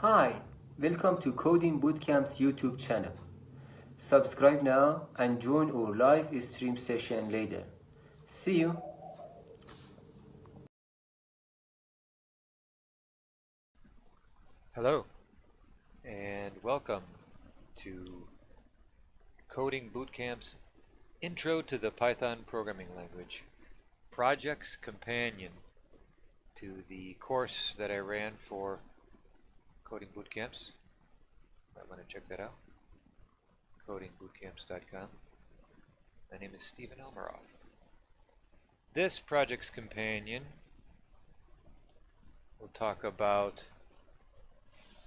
Hi, welcome to Coding Bootcamp's YouTube channel. Subscribe now and join our live stream session later. See you. Hello, and welcome to Coding Bootcamp's Intro to the Python Programming Language, Project's Companion to the course that I ran for Coding Bootcamps. I want to check that out, codingbootcamps.com. My name is Stephen Elmeroff. This Project's Companion will talk about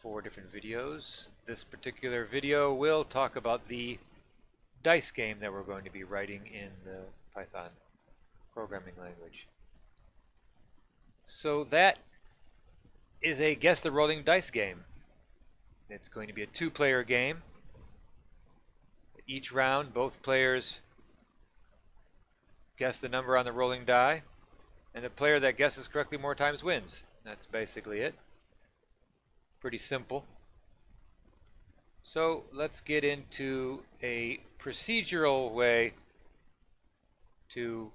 4 different videos. This particular video will talk about the dice game that we're going to be writing in the Python programming language. So that is a guess the rolling dice game. It's going to be a 2-player game. Each round, both players guess the number on the rolling die, and the player that guesses correctly more times wins. That's basically it. Pretty simple. So let's get into a procedural way to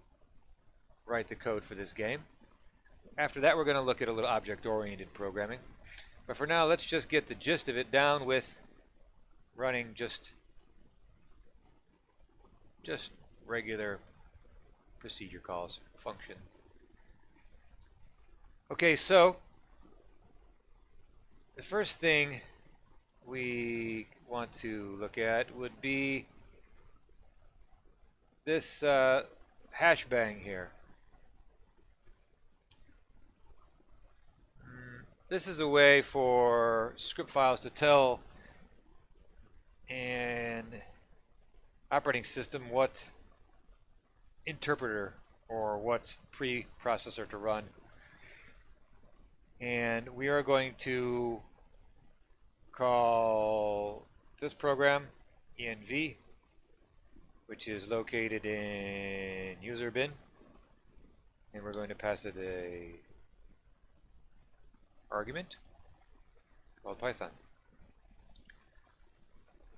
write the code for this game. After that, we're going to look at a little object-oriented programming. But for now, let's just get the gist of it down with running just regular procedure calls, function. Okay, so the first thing we want to look at would be this hash bang here. This is a way for script files to tell an operating system what interpreter or what preprocessor to run. And we are going to call this program env, which is located in user bin, and we're going to pass it a argument called Python.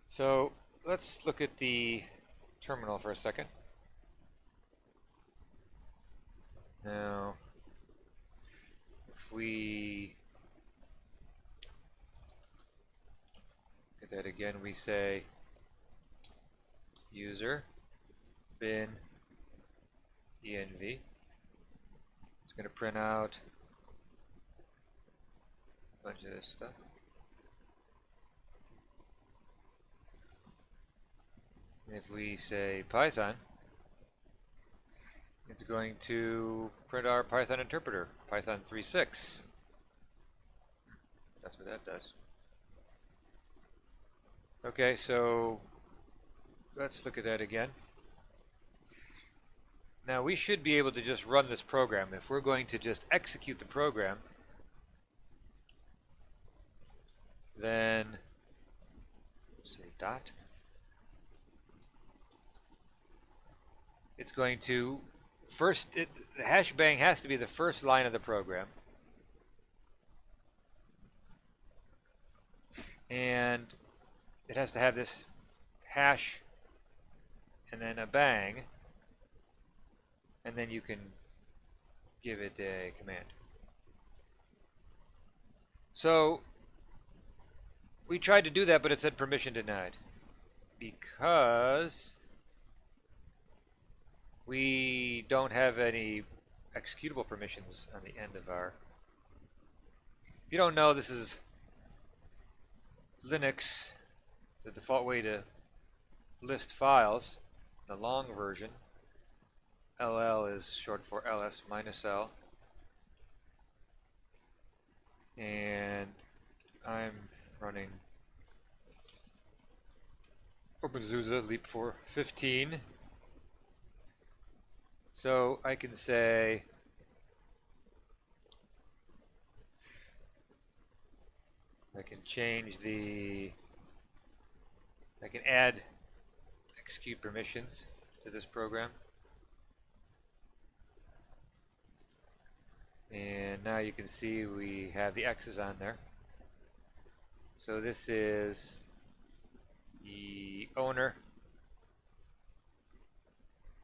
So let's look at the terminal for a second. Now, if we get that again, we say user bin env. It's going to print out a bunch of this stuff. And if we say Python, it's going to print our Python interpreter, Python 3.6. That's what that does. Okay, so let's look at that again. Now we should be able to just run this program. If we're going to just execute the program, then let's say dot. It's going to the hash bang has to be the first line of the program. And it has to have this hash and then a bang, and then you can give it a command. So we tried to do that, but it said permission denied because we don't have any executable permissions on the end of our. If you don't know, this is Linux, the default way to list files, the long version. LL is short for ls-l. And I'm running OpenSUSE Leap 4.15. So I can say I can add execute permissions to this program. And now you can see we have the X's on there. So this is the owner.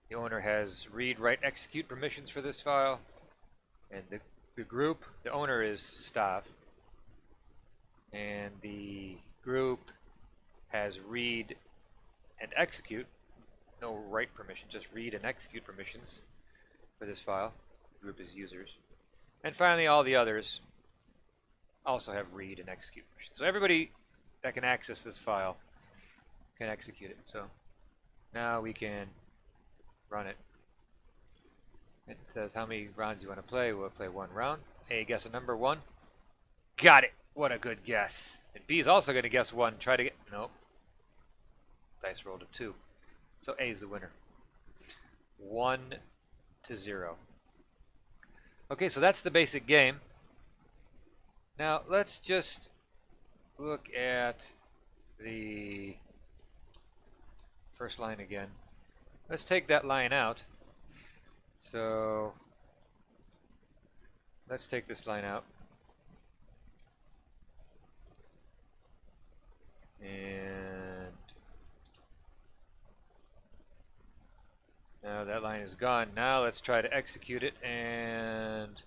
The owner has read, write, execute permissions for this file. And the group, the owner is staff. And the group has read and execute. No write permission, just read and execute permissions for this file. The group is users. And finally, all the others also have read and execute permissions. So everybody that can access this file can execute it. So now we can run it. It says how many rounds you want to play. We'll play 1 round. A, guess a number 1. Got it. What a good guess. And B is also going to guess 1. Try to get... Nope. Dice rolled a 2. So A is the winner. 1-0. Okay, so that's the basic game. Now let's just look at the first line again. Let's take that line out. So let's take this line out. And now that line is gone. Now let's try to execute it, and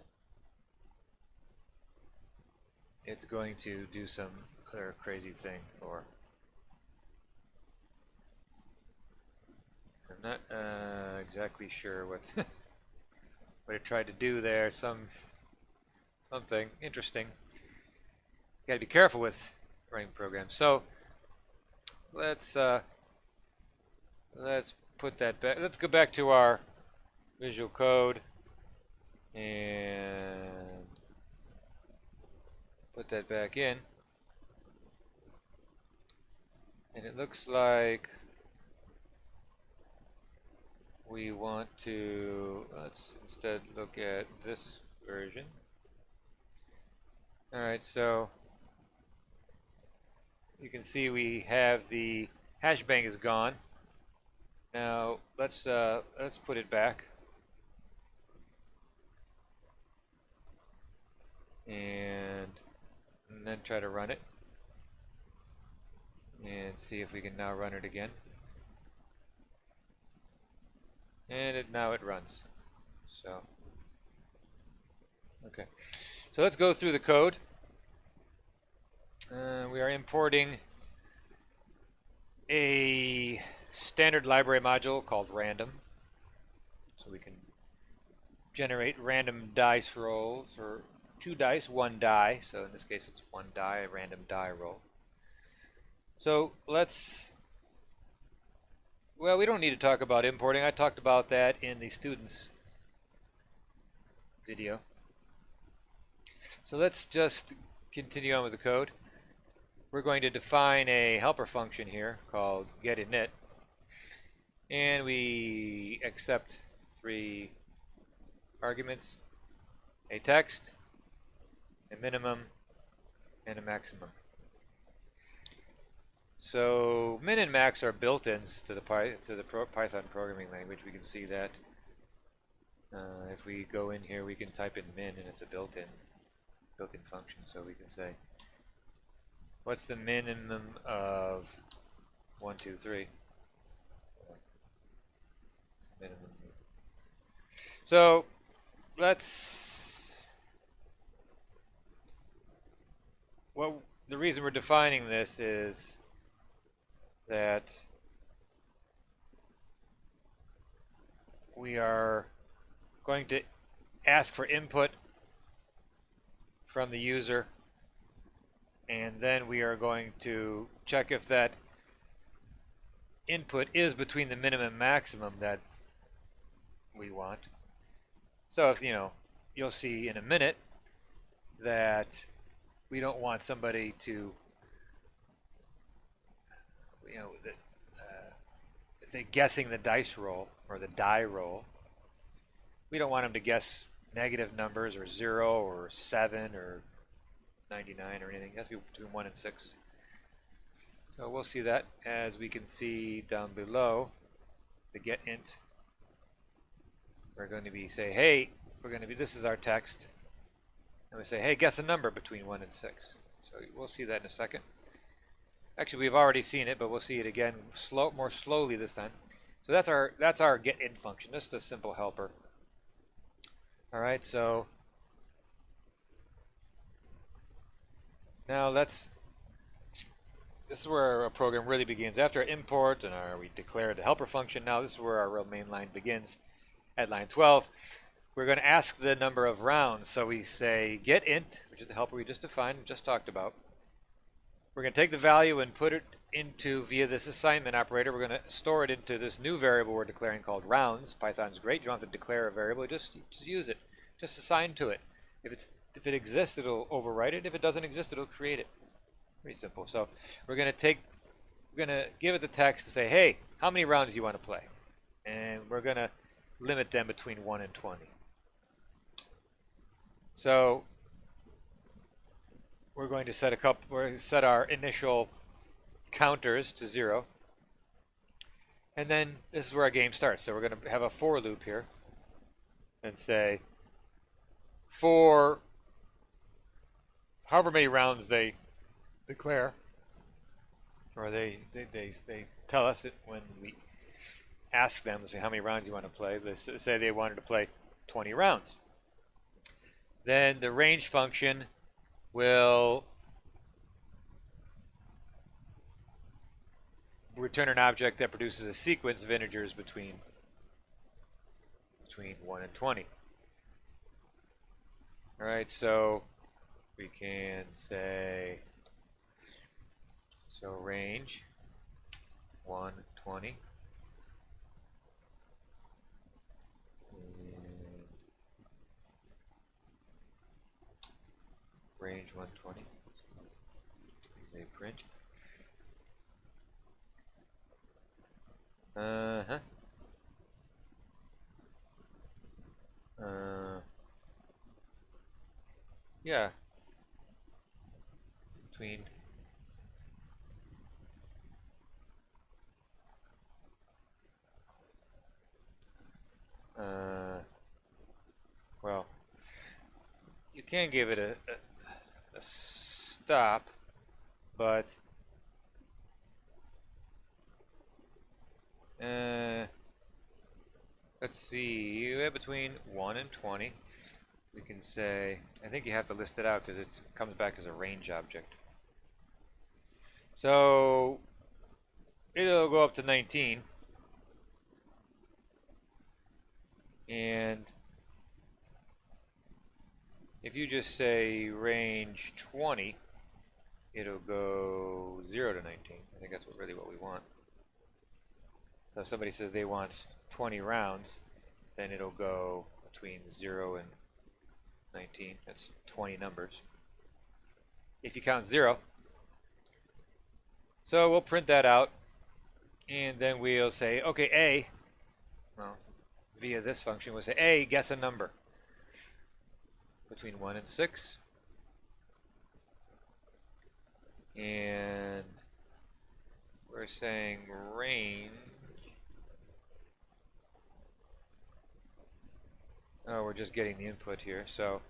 it's going to do some other crazy thing for... I'm not exactly sure what what it tried to do there. Something interesting. You gotta be careful with running programs. So let's put that back. Let's go back to our Visual Code and put that back in. And it looks like we want to, let's instead look at this version. Alright, so you can see we have the hashbang is gone. Now let's put it back. And then try to run it. And see if we can now run it again. And now it runs. So, okay. So let's go through the code. We are importing a standard library module called random. So we can generate random dice rolls, or 2 dice, 1 die. So in this case it's 1 die, a random die roll. So let's... Well, we don't need to talk about importing. I talked about that in the students video. So let's just continue on with the code. We're going to define a helper function here called getInit, and we accept 3 arguments: a text, a minimum, and a maximum. So min and max are built-ins to the Python programming language. We can see that. If we go in here, we can type in min, and it's a built-in function. So we can say, what's the minimum of 1, 2, 3? It's minimum. So let's... Well, the reason we're defining this is that we are going to ask for input from the user, and then we are going to check if that input is between the minimum and maximum that we want. So if you'll see in a minute that we don't want somebody to if they're guessing the dice roll or the die roll, we don't want them to guess negative numbers or 0 or 7 or 99 or anything. It has to be between 1 and 6. So we'll see that, as we can see down below the getInt. We're going to be hey, this is our text, and we say, hey, guess a number between 1 and 6. So we'll see that in a second. Actually, we've already seen it, but we'll see it again more slowly this time. So that's our get in function. Just a simple helper. All right, so now this is where a program really begins. After import and we declare the helper function, now this is where our real main line begins. At line 12, we're going to ask the number of rounds. So we say get int, which is the helper we just defined and just talked about. We're going to take the value and put it into, via this assignment operator, we're going to store it into this new variable we're declaring called rounds. Python's great. You don't have to declare a variable. Just use it. Just assign to it. If it exists, it'll overwrite it. If it doesn't exist, it'll create it. Pretty simple. So we're going to give it the text to say, hey, how many rounds do you want to play? And we're going to limit them between 1 and 20. So we're going to set our initial counters to 0. And then this is where our game starts. So we're going to have a for loop here and say for however many rounds they declare, or they tell us it when we ask them to say how many rounds you want to play. They say they wanted to play 20 rounds. Then the range function will return an object that produces a sequence of integers between 1 and 20. All right, so we can say, so range 1, 20. Range 120 is a print. Yeah. Between well, you can give it a stop, but let's see, between 1 and 20, we can say, I think you have to list it out because it comes back as a range object. So it'll go up to 19, and if you just say range 20, it'll go 0 to 19. I think that's really what we want. So if somebody says they want 20 rounds, then it'll go between 0 and 19. That's 20 numbers. If you count 0. So we'll print that out, and then we'll say, okay, A, well, via this function, we'll say, A, guess a number between 1 and 6. And we're saying range. Oh, we're just getting the input here. So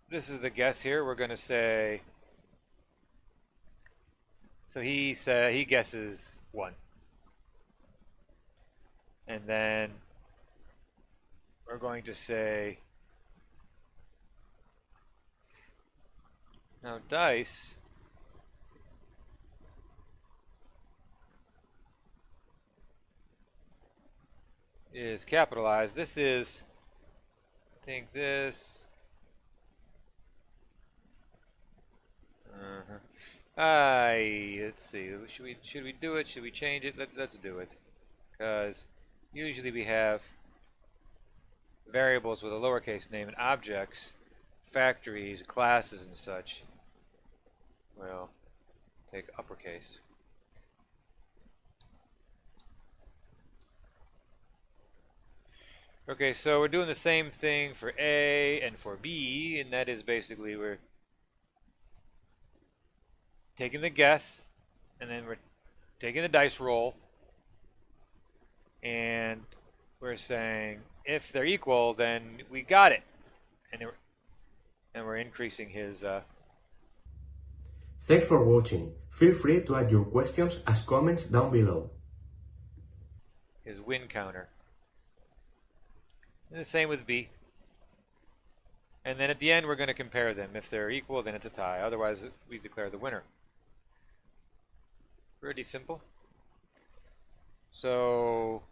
this is the guess here. We're going to say, so he guesses 1. And then we're going to say, now dice is capitalized. This is, I think this, let's see, should we do it? Should we change it? Let's do it, because usually we have variables with a lowercase name and objects, factories, classes, and such. Well, take uppercase. Okay, so we're doing the same thing for A and for B, and that is basically we're taking the guess, and then we're taking the dice roll, and we're saying if they're equal, then we got it, and we're increasing his. Thanks for watching. Feel free to add your questions as comments down below. Is win counter. And the same with B. And then at the end, we're going to compare them. If they're equal, then it's a tie. Otherwise, we declare the winner. Pretty simple. So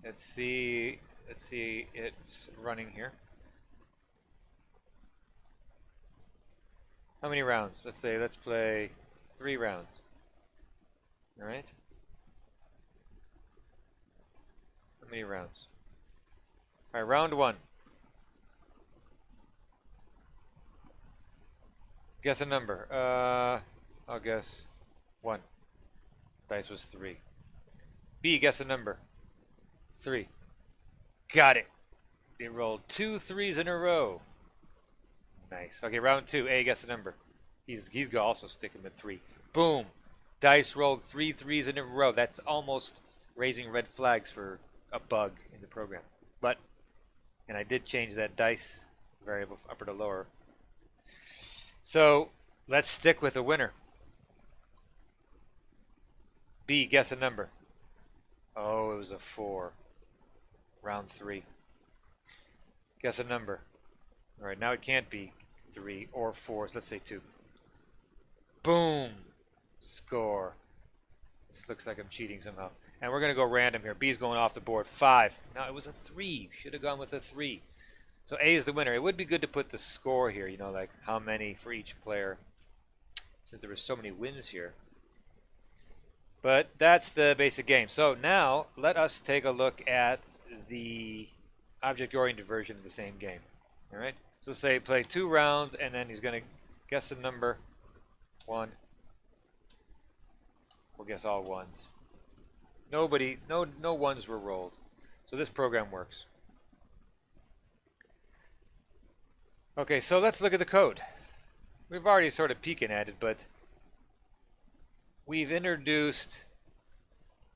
let's see it's running here. How many rounds? Let's play 3 rounds. All right. How many rounds? All right, round 1. Guess a number. I'll guess 1. Dice was 3. B, guess a number. 3. Got it. It rolled 2 3s in a row. Nice. Okay, round 2. A, guess a number. He's also sticking with 3. Boom. Dice rolled 3 3s in a row. That's almost raising red flags for a bug in the program. And I did change that dice variable from upper to lower. So let's stick with a winner. B, guess a number. Oh, it was a 4. Round 3. Guess a number. All right, now it can't be 3 or 4. So let's say 2. Boom. Score. This looks like I'm cheating somehow. And we're going to go random here. B's going off the board. 5. Now it was a 3. Should have gone with a 3. So A is the winner. It would be good to put the score here, you know, like how many for each player, since there were so many wins here. But that's the basic game. So now let us take a look at the object-oriented version of the same game. All right. So let's say play 2 rounds, and then he's going to guess a number. 1. We'll guess all 1s. No 1s were rolled. So this program works. Okay, so let's look at the code. We've already sort of peeking at it, but we've introduced,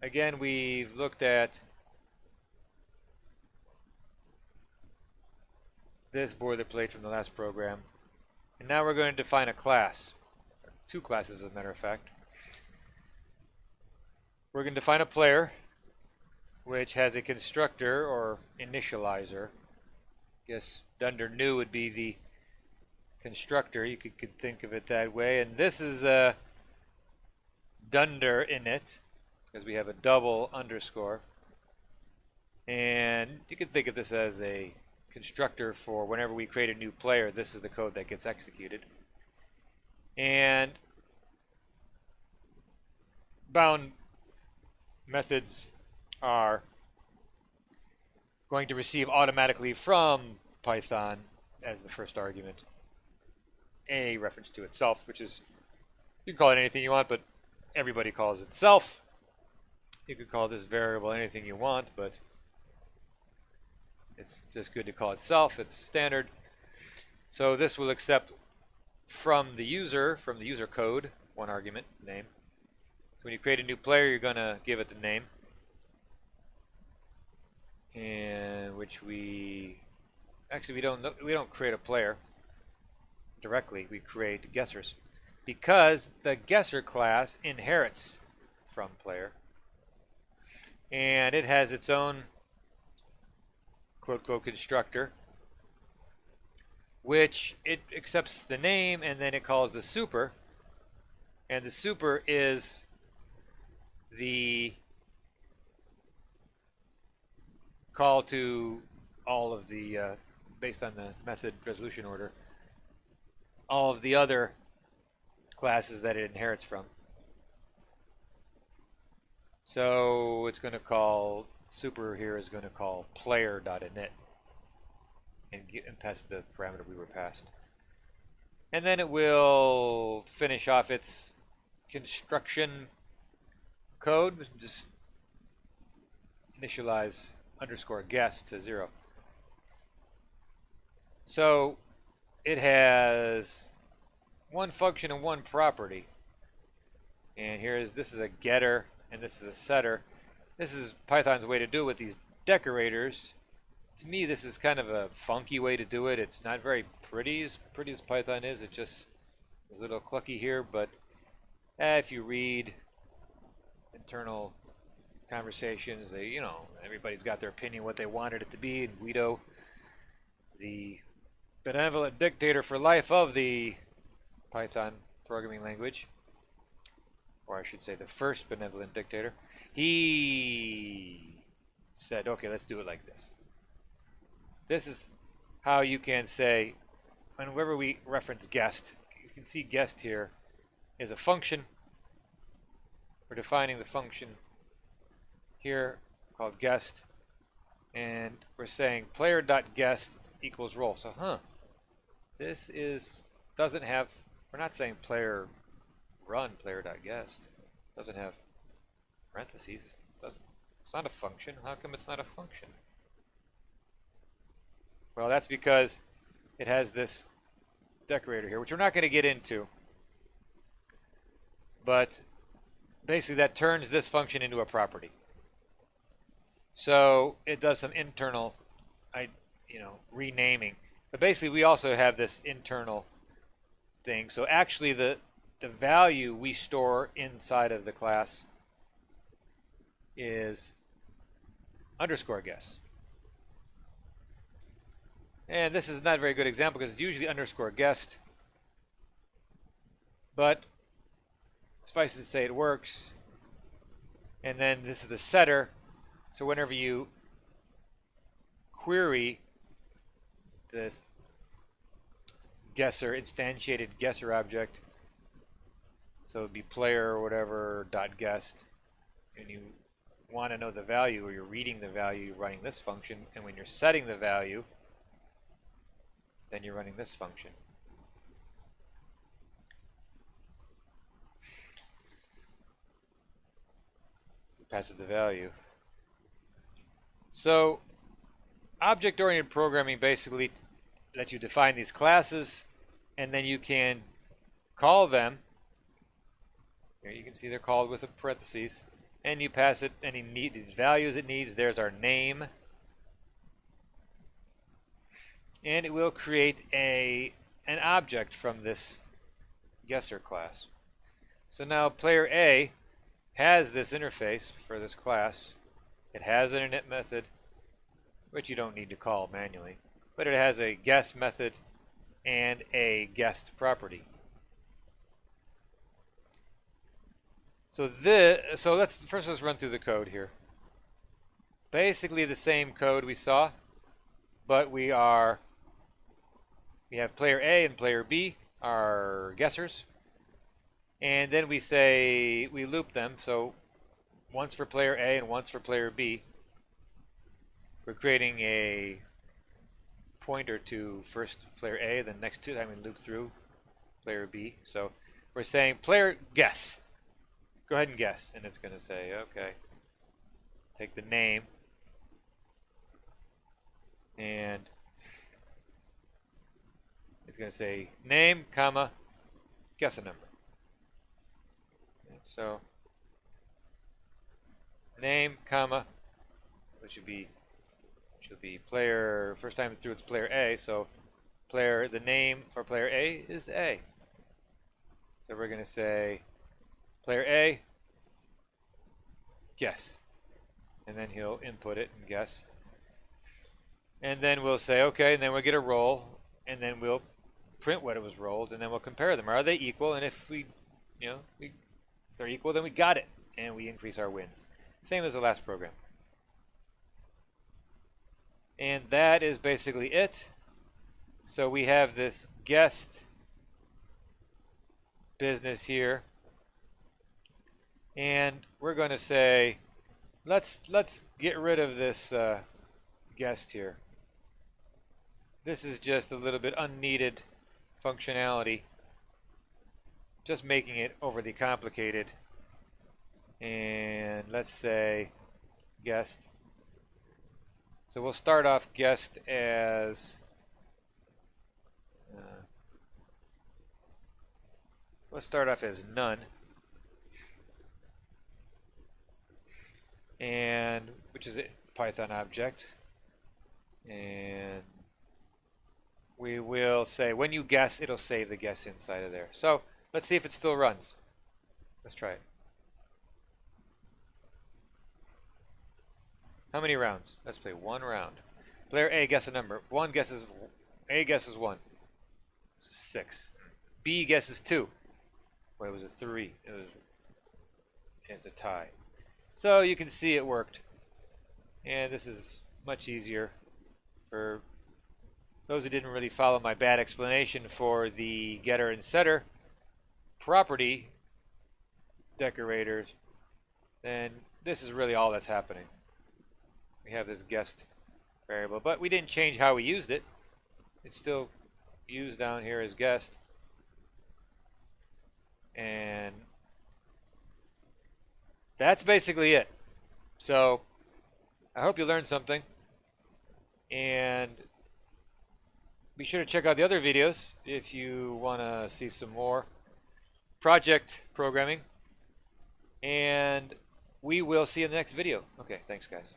again, we've looked at this boilerplate from the last program. And now we're going to define a class. 2 classes, as a matter of fact. We're going to define a player, which has a constructor or initializer. I guess under new would be the constructor. You could think of it that way. And this is a dunder init, because we have a double underscore. And you could think of this as a constructor for whenever we create a new player, this is the code that gets executed. And bound methods are going to receive automatically from Python as the first argument a reference to itself, which is, you can call it anything you want, but everybody calls it self. You could call this variable anything you want, but it's just good to call it self. It's standard. So this will accept from the user code, 1 argument, name. So when you create a new player, you're going to give it the name, and which we don't create a player directly. We create guessers, because the guesser class inherits from player, and it has its own quote constructor, which it accepts the name, and then it calls the super, and the super is the call to all of the, based on the method resolution order, all of the other classes that it inherits from. So it's going to call, super here is going to call player.init and pass the parameter we were passed. And then it will finish off its construction code, just initialize underscore guess to 0. So it has 1 function and 1 property. And this is a getter and this is a setter. This is Python's way to do it with these decorators. To me, this is kind of a funky way to do it. It's not very pretty as Python is. It just It's a little clunky here, but if you read internal conversations, everybody's got their opinion what they wanted it to be, and Guido, the benevolent dictator for life of the Python programming language, or I should say the first benevolent dictator, he said, okay, let's do it like this. This is how you can say, whenever we reference guest, you can see guest here is a function. We're defining the function here called guest, and we're saying player.guest equals role. So, this doesn't have, we're not saying player run player.guest. Doesn't have parentheses. It's not a function. How come it's not a function? Well, that's because it has this decorator here, which we're not going to get into. But basically that turns this function into a property. So it does some internal renaming. But basically we also have this internal thing. So actually the value we store inside of the class is underscore guess. And this is not a very good example because it's usually underscore guest. But suffice it to say it works. And then this is the setter. So whenever you query this guesser, instantiated guesser object, so it would be player or whatever dot guest, and you want to know the value, or you're reading the value, you're running this function, and when you're setting the value, then you're running this function. It passes the value. So object-oriented programming basically lets you define these classes, and then you can call them. Here you can see they're called with a parentheses, and you pass it any needed values it needs. There's our name, and it will create an object from this guesser class. So now player A has this interface for this class. It has an init method, which you don't need to call manually, but it has a guess method and a guest property. So let's run through the code here. Basically the same code we saw, but we have player A and player B, our guessers, and then we loop them. So once for player A and once for player B. We're creating a pointer to first player A, then next time we loop through player B. So we're saying player guess. Go ahead and guess. And it's going to say, okay, take the name and it's going to say name, comma, guess a number. So name, comma, which should be player, first time through it's player A, so the name for player A is A. So we're going to say player A, guess. And then he'll input it and guess. And then we'll say, okay, and then we'll get a roll, and then we'll print what it was rolled, and then we'll compare them. Are they equal? And if they're equal, then we got it, and we increase our wins. Same as the last program. And that is basically it. So we have this guest business here. And we're going to say, let's get rid of this guest here. This is just a little bit unneeded functionality. Just making it overly complicated. And let's say guest. So we'll start off guest as none, and which is a Python object, and we will say when you guess, it'll save the guess inside of there. So let's see if it still runs. Let's try it. How many rounds? Let's play one round. Player A guess a number. A guesses 1. 6. B guesses 2. Well, it was a 3. It's a tie. So you can see it worked. And this is much easier for those who didn't really follow my bad explanation for the getter and setter property decorators. Then this is really all that's happening. We have this guessed variable, but we didn't change how we used it. It's still used down here as guessed. And that's basically it. So I hope you learned something. And be sure to check out the other videos if you want to see some more project programming. And we will see you in the next video. Okay, thanks guys.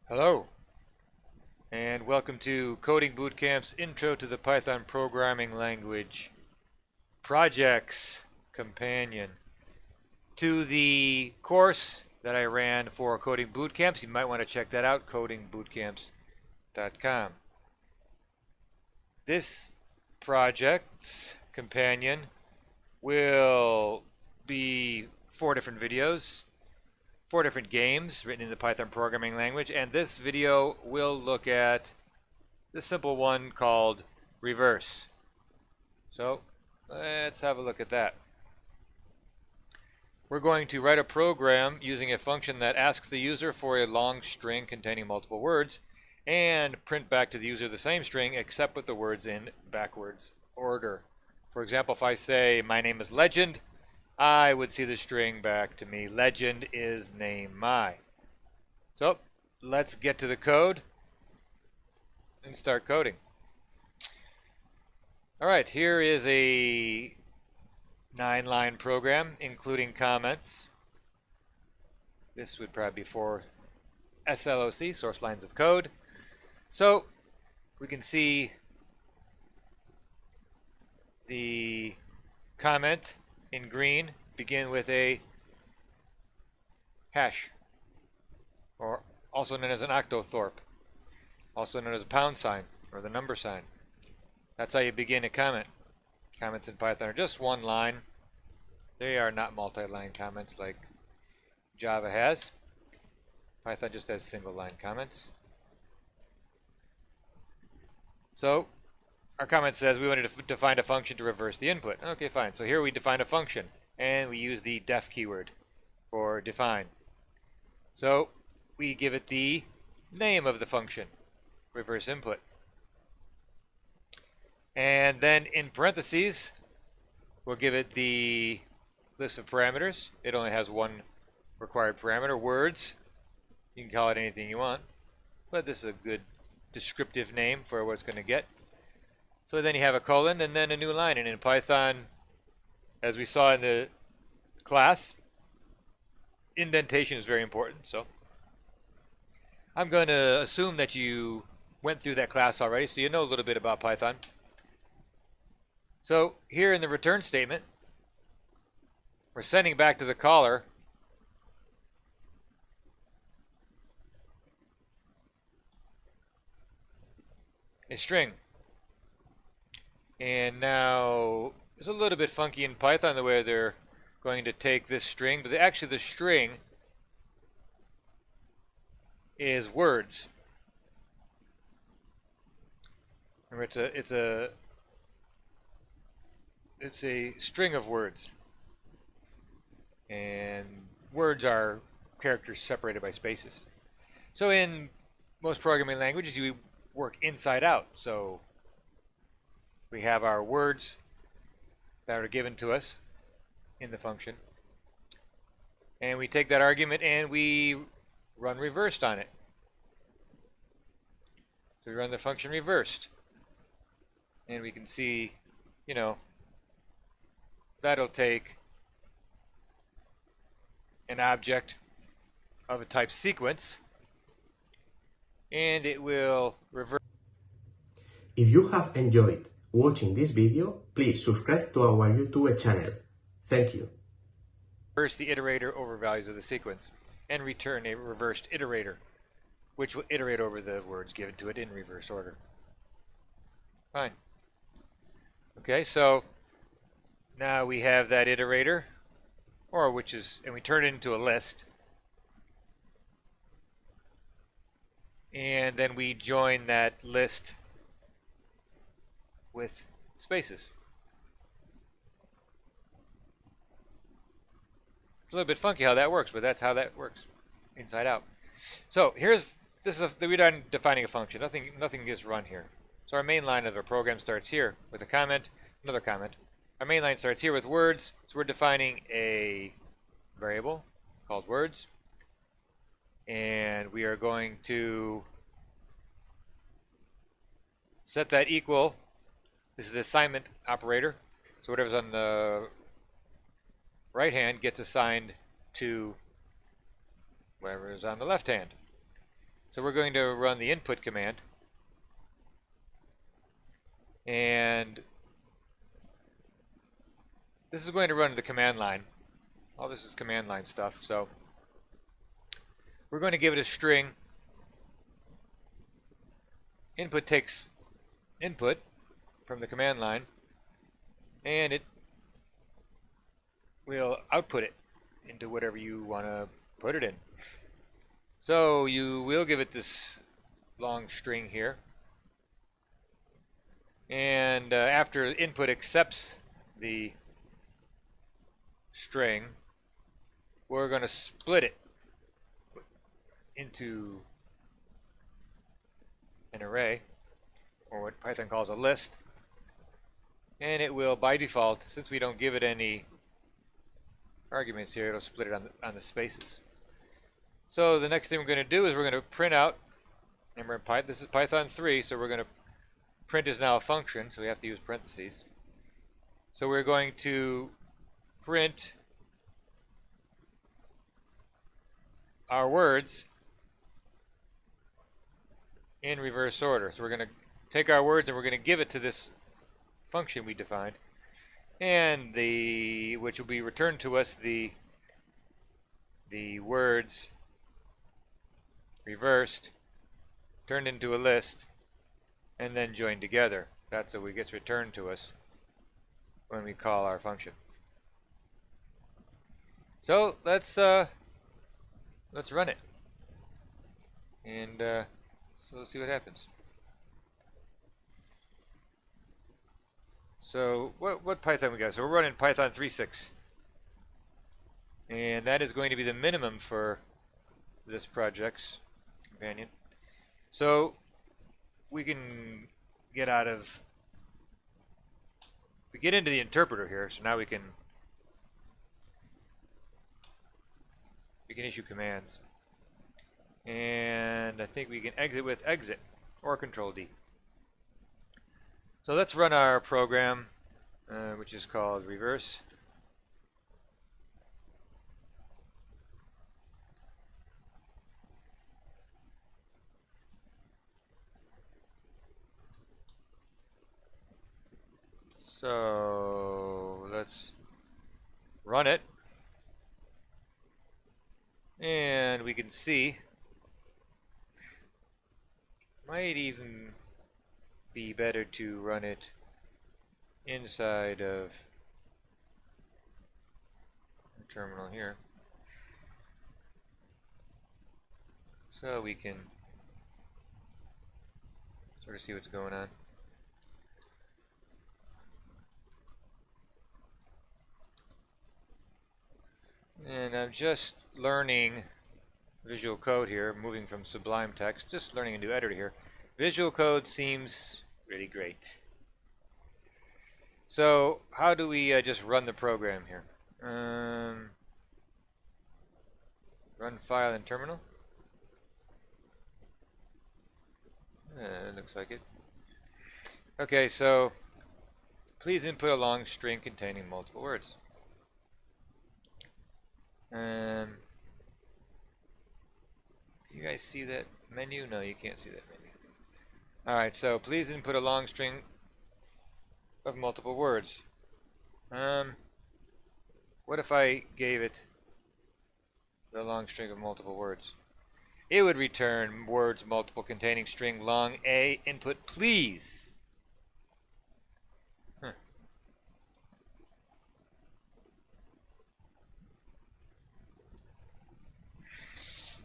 Hello, and welcome to Coding Bootcamp's Intro to the Python Programming Language Projects Companion. To the course that I ran for Coding Bootcamps, you might want to check that out, codingbootcamps.com. This project's companion will be 4 different videos. 4 different games written in the Python programming language, and this video will look at the simple one called reverse. So let's have a look at that. We're going to write a program using a function that asks the user for a long string containing multiple words and print back to the user the same string except with the words in backwards order. For example, if I say my name is Legend, I would see the string back to me. Legend is name my. So let's get to the code and start coding. Alright, here is a 9-line program including comments. This would probably be for SLOC, source lines of code. So we can see the comment in green begin with a hash, or also known as an octothorpe, also known as a pound sign or the number sign. That's how you begin a comment. Comments in Python are just one line. They are not multi-line comments like Java has. Python just has single-line comments. So our comment says we wanted to define a function to reverse the input. Okay, fine. So here we define a function, and we use the def keyword for define. So we give it the name of the function, reverse input. And then in parentheses, we'll give it the list of parameters. It only has one required parameter, words. You can call it anything you want, but this is a good descriptive name for what it's going to get. So then you have a colon and then a new line. And in Python, as we saw in the class, indentation is very important. So I'm going to assume that you went through that class already, so you know a little bit about Python. So here in the return statement, we're sending back to the caller a string. And now it's a little bit funky in Python the way they're going to take this string, but actually the string is words. Remember, it's a string of words, and words are characters separated by spaces. So in most programming languages, you work inside out. So we have our words that are given to us in the function, and we take that argument and we run reversed on it. So we run the function reversed, and we can see, you know, that'll take an object of a type sequence and it will reverse. If you have enjoyed watching this video, please subscribe to our YouTube channel. Thank you. Reverse the iterator over values of the sequence and return a reversed iterator, which will iterate over the words given to it in reverse order. Fine. Okay, so now we have that iterator, and we turn it into a list. And then we join that list with spaces. It's a little bit funky how that works, but that's how that works, inside out. So we're done defining a function. Nothing gets run here. So our main line of our program starts here with a comment, another comment. Our main line starts here with words. So we're defining a variable called words, and we are going to set that equal. This is the assignment operator. So whatever's on the right hand gets assigned to whatever is on the left hand. So we're going to run the input command, and this is going to run the command line. All this is command line stuff. So we're going to give it a string. Input takes input from the command line, and it will output it into whatever you want to put it in. So you will give it this long string here, and after input accepts the string, we're going to split it into an array, or what Python calls a list, and it will, by default, since we don't give it any arguments here, it'll split it on the spaces. So the next thing we're going to do is we're going to print out, remember this is Python 3, so we're going to print is now a function, so we have to use parentheses. So we're going to print our words in reverse order. So we're going to take our words and we're going to give it to this function we defined, and which will be returned to us the words reversed, turned into a list, and then joined together. That's what gets returned to us when we call our function. So let's run it, and so let's see what happens. So what Python we got? So we're running Python 3.6, and that is going to be the minimum for this project's companion. So we can get into the interpreter here. So now we can issue commands, and I think we can exit with exit or Control D. So let's run our program, which is called reverse. So let's run it, and we can see, might even be better to run it inside of the terminal here, so we can sort of see what's going on. And I'm just learning Visual Code here, moving from Sublime Text, just learning a new editor here. Visual Code seems really great. So how do we just run the program here? Run file in terminal. It looks like it. Okay, so please input a long string containing multiple words. You guys see that? Menu? No, you can't see that menu. Alright, so please input a long string of multiple words. What if I gave it the long string of multiple words? It would return words multiple containing string long A input please.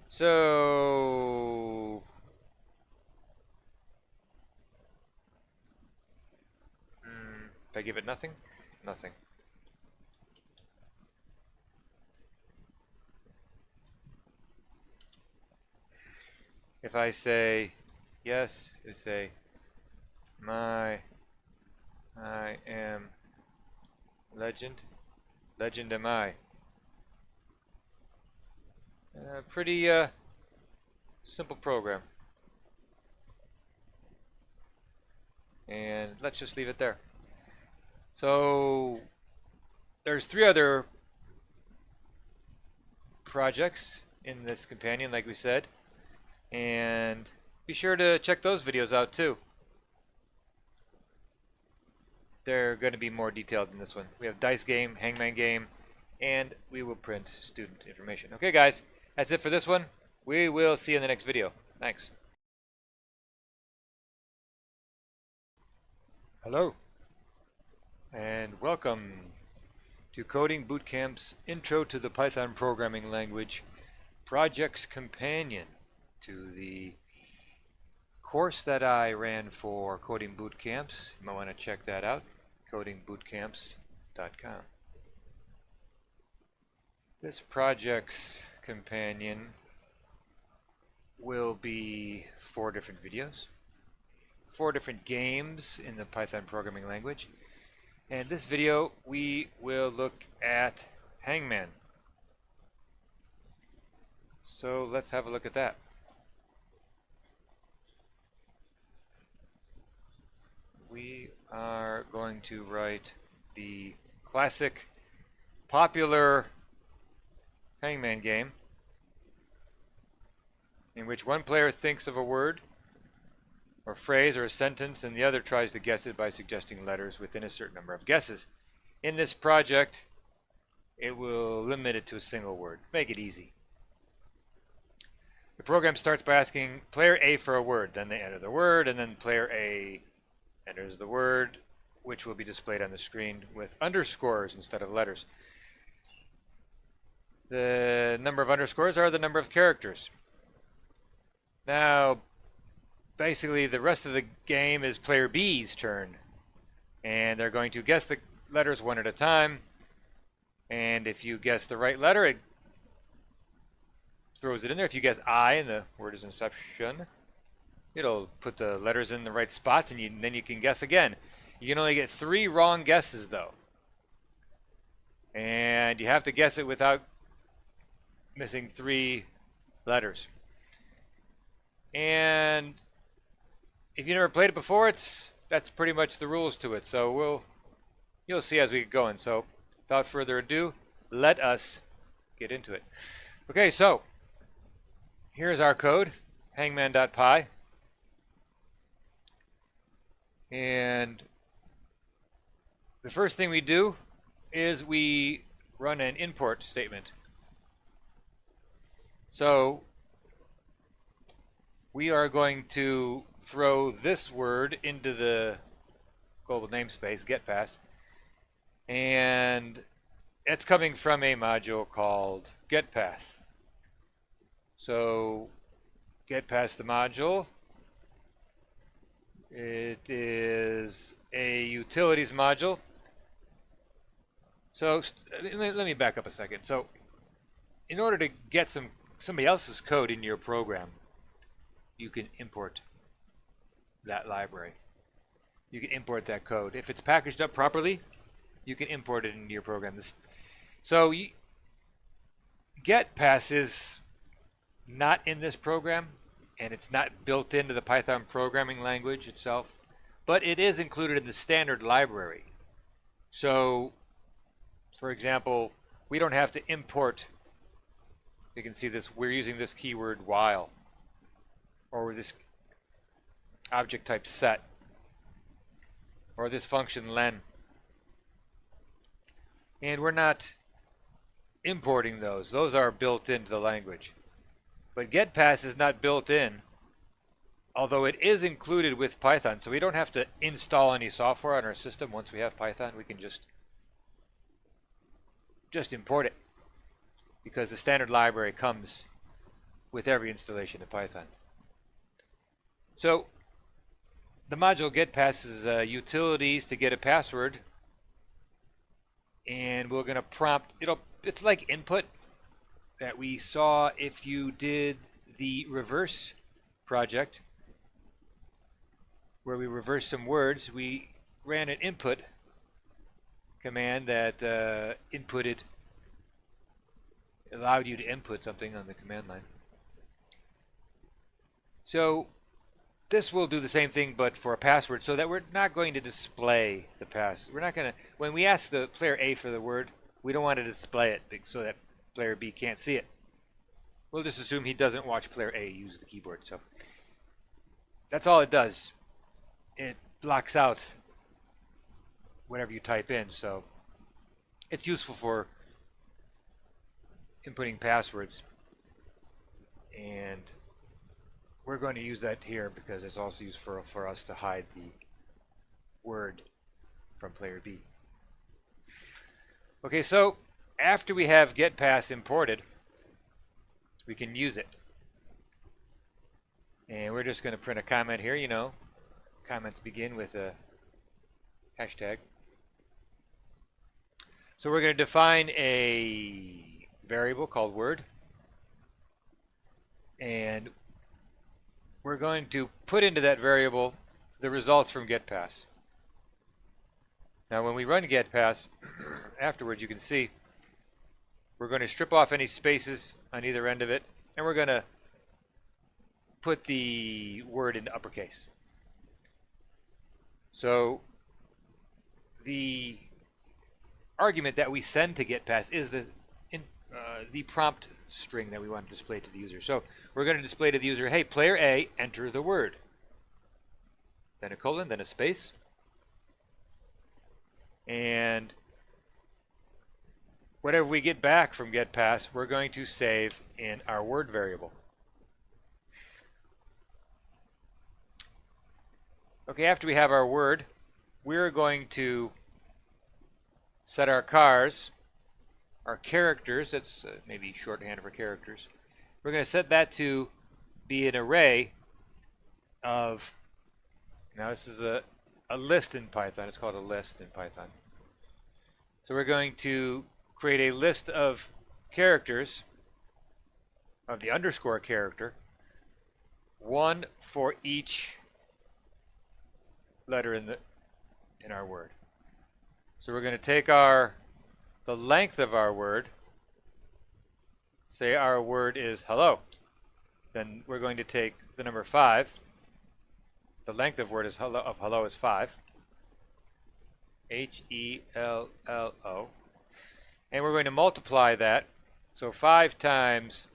So if I give it nothing, nothing. If I say yes, it say I am legend. Legend am I. Pretty simple program. And let's just leave it there. So there's 3 other projects in this companion, like we said. And be sure to check those videos out too. They're going to be more detailed than this one. We have dice game, hangman game, and we will print student information. Okay guys, that's it for this one. We will see you in the next video. Thanks. Hello, and welcome to Coding Bootcamp's Intro to the Python Programming Language Projects Companion to the course that I ran for Coding Bootcamps. You might want to check that out, codingbootcamps.com. This project's companion will be 4 different videos, 4 different games in the Python programming language. And this video we will look at Hangman. So let's have a look at that. We are going to write the classic, popular Hangman game, in which one player thinks of a word or phrase or a sentence and the other tries to guess it by suggesting letters within a certain number of guesses. In this project, it will limit it to a single word. Make it easy. The program starts by asking player A for a word, then they enter the word, and then player A enters the word, which will be displayed on the screen with underscores instead of letters. The number of underscores are the number of characters. Now, basically the rest of the game is player B's turn, and they're going to guess the letters one at a time, and if you guess the right letter, it throws it in there. If you guess I and the word is inception, it'll put the letters in the right spots, and then you can guess again. You can only get 3 wrong guesses though, and you have to guess it without missing 3 letters. And if you never played it before, that's pretty much the rules to it. So you'll see as we get going. So without further ado, let us get into it. Okay, so here's our code, hangman.py. And the first thing we do is we run an import statement. So we are going to throw this word into the global namespace, getPass, and it's coming from a module called getPass. So getPass the module, it is a utilities module. So let me back up a second. So in order to get somebody else's code in your program, you can import that library. You can import that code. If it's packaged up properly, you can import it into your program. So getPass is not in this program, and it's not built into the Python programming language itself, but it is included in the standard library. So, for example, we don't have to import. You can see this. We're using this keyword while. or this object type set, or this function len. And we're not importing those. Those are built into the language. But getPass is not built in, although it is included with Python. So we don't have to install any software on our system. Once we have Python, we can just import it, because the standard library comes with every installation of Python. So the module getPass is utilities to get a password, and we're going to prompt, it's like input that we saw if you did the reverse project, where we reversed some words. We ran an input command that allowed you to input something on the command line. So this will do the same thing, but for a password, so that we're not going to display the password. We're not going to, when we ask the player A for the word, we don't want to display it so that player B can't see it. We'll just assume he doesn't watch player A use the keyboard. So that's all it does. It blocks out whatever you type in. So it's useful for inputting passwords. And we're going to use that here because it's also used for us to hide the word from player B. Okay, so after we have getPass imported, we can use it. And we're just going to print a comment here. You know, comments begin with a hashtag. So we're going to define a variable called word. And we're going to put into that variable the results from getPass. Now when we run getPass, afterwards you can see we're going to strip off any spaces on either end of it, and we're going to put the word into uppercase. So the argument that we send to getPass is the prompt string that we want to display to the user. So we're going to display to the user, hey, player A, enter the word. Then a colon, then a space. And whatever we get back from getPass, we're going to save in our word variable. Okay, after we have our word, we're going to set our cars, our characters, that's maybe shorthand for characters. We're going to set that to be an array of, now this is a list in Python. It's called a list in Python. So we're going to create a list of characters, of the underscore character, one for each letter in our word. So we're going to take the length of our word, say our word is hello, then we're going to take the number 5. The length of word is hello is 5. H-E-L-L-O. And we're going to multiply that. So 5 times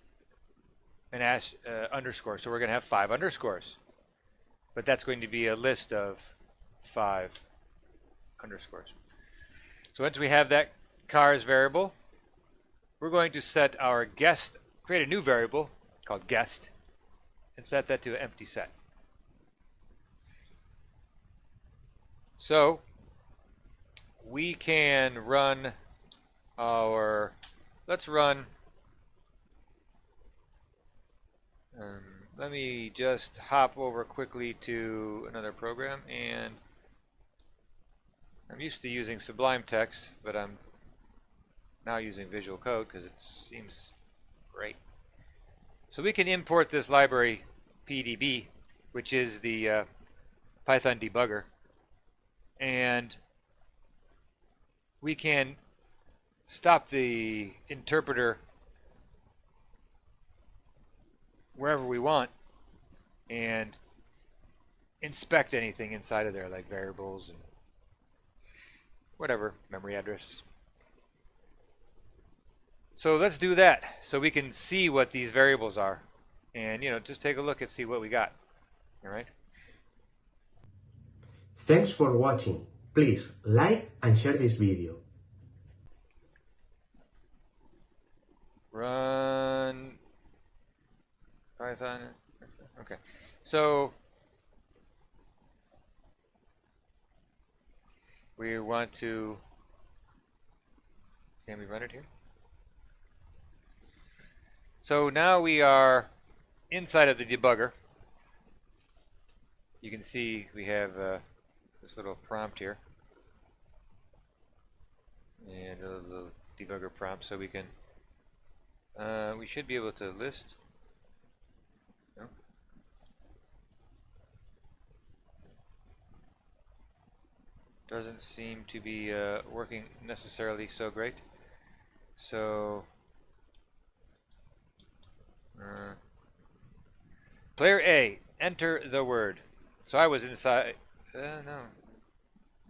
an underscore. So we're going to have 5 underscores. But that's going to be a list of 5 underscores. So once we have that cars variable, we're going to set our guest, create a new variable called guest, and set that to an empty set. So we can run let's run, let me just hop over quickly to another program, and I'm used to using Sublime Text, but I'm now using Visual Code because it seems great. So we can import this library PDB, which is the Python debugger, and we can stop the interpreter wherever we want and inspect anything inside of there, like variables and whatever, memory addresses. So let's do that so we can see what these variables are. and just take a look and see what we got. All right. Thanks for watching. Please like and share this video. Run Python. Okay. So we want to, can we run it here? So now we are inside of the debugger. You can see we have this little prompt here and a little debugger prompt, so we can we should be able to list. No? Doesn't seem to be working necessarily so great. So player A, enter the word. So I was inside. No.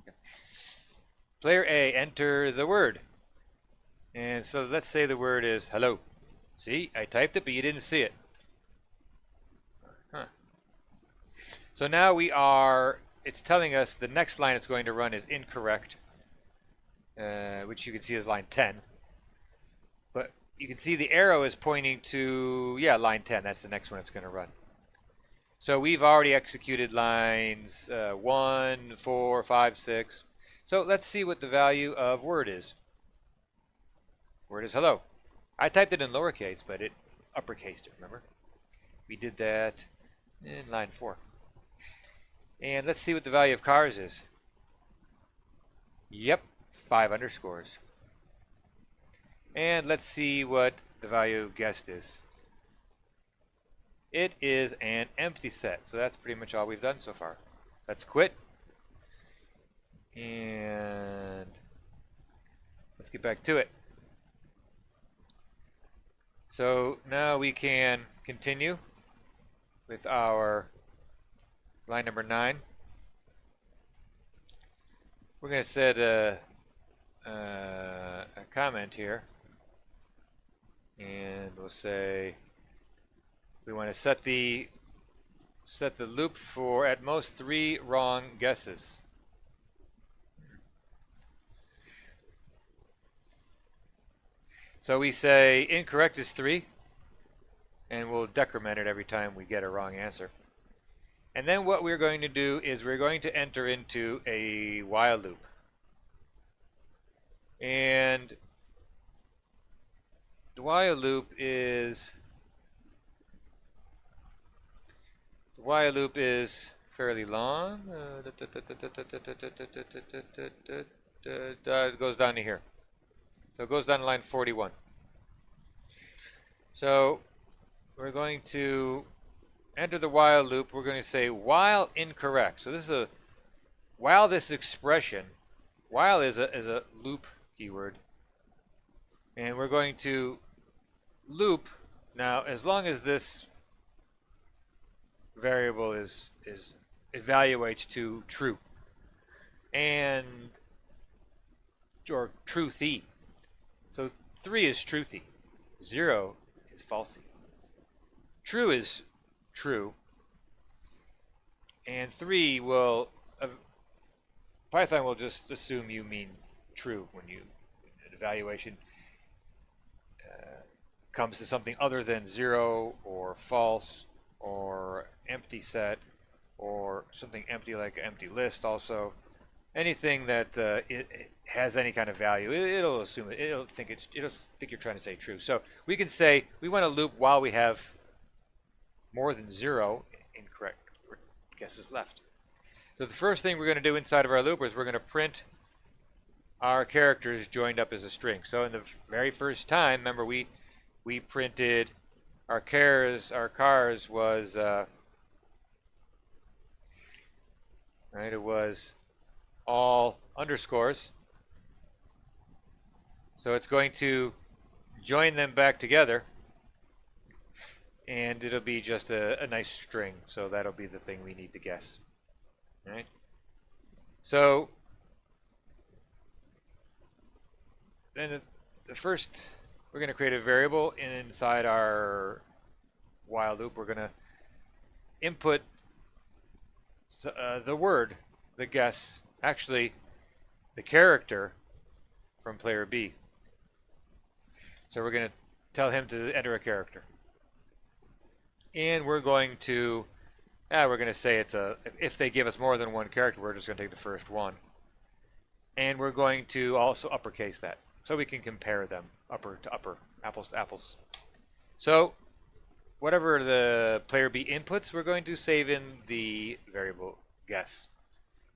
Okay. Player A, enter the word. And so let's say the word is hello. See, I typed it, but you didn't see it. Huh. So now it's telling us the next line it's going to run is incorrect, which you can see as line 10. But you can see the arrow is pointing to, line 10. That's the next one it's going to run. So we've already executed lines 1, 4, 5, 6. So let's see what the value of word is. Word is hello. I typed it in lowercase, but it uppercased it, remember? We did that in line 4. And let's see what the value of cars is. Yep, 5 underscores. And let's see what the value of guest is. It is an empty set, so that's pretty much all we've done so far. Let's quit. And let's get back to it. So now we can continue with our line number 9. We're going to set a comment here, and we'll say we want to set the loop for at most 3 wrong guesses. So we say incorrect is 3, and we'll decrement it every time we get a wrong answer. And then what we're going to do is we're going to enter into a while loop. And the while loop is fairly long. It goes down to here. So it goes down to line 41. So we're going to enter the while loop. We're going to say while incorrect. So this is while this expression, while is a loop keyword, and we're going to loop now as long as this variable is evaluates to true or truthy. So 3 is truthy, 0 is falsy. True is true, and 3 will Python will just assume you mean true when an evaluation comes to something other than 0 or false or empty set or something empty like an empty list. Also, anything that it has any kind of value, it'll assume it. It'll think you're trying to say true. So we can say we want to loop while we have more than 0 incorrect guesses left. So the first thing we're going to do inside of our loop is we're going to print our characters joined up as a string. So in the very first time, remember we printed our cars was right. It was all underscores. So it's going to join them back together, and it'll be just a nice string. So that'll be the thing we need to guess. All right. So then the first, we're going to create a variable inside our while loop, we're going to input the word, the guess, actually the character from player B. So we're going to tell him to enter a character. And we're going to say it's if they give us more than one character, we're just going to take the first one. And we're going to also uppercase that, so we can compare them, upper to upper, apples to apples. So whatever the player B inputs, we're going to save in the variable guess.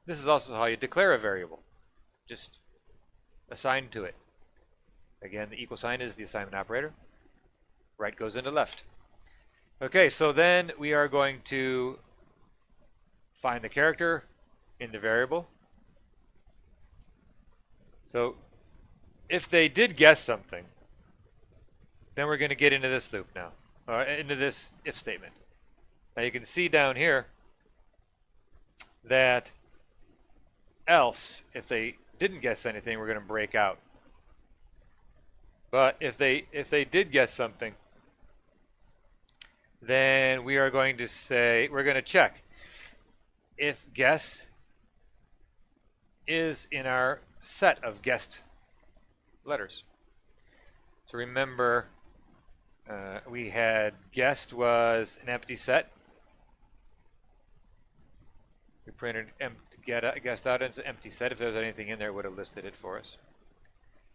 This is also how you declare a variable. Just assign to it. Again, the equal sign is the assignment operator. Right goes into left. Okay, so then we are going to find the character in the variable. So if they did guess something, then we're going to get into this loop now, or into this if statement. Now you can see down here that else, if they didn't guess anything, we're going to break out. But if they did guess something, then we are going to say, we're going to check if guess is in our set of guessed letters. So remember, we had guessed was an empty set. We printed guessed out as an empty set. If there was anything in there, it would have listed it for us.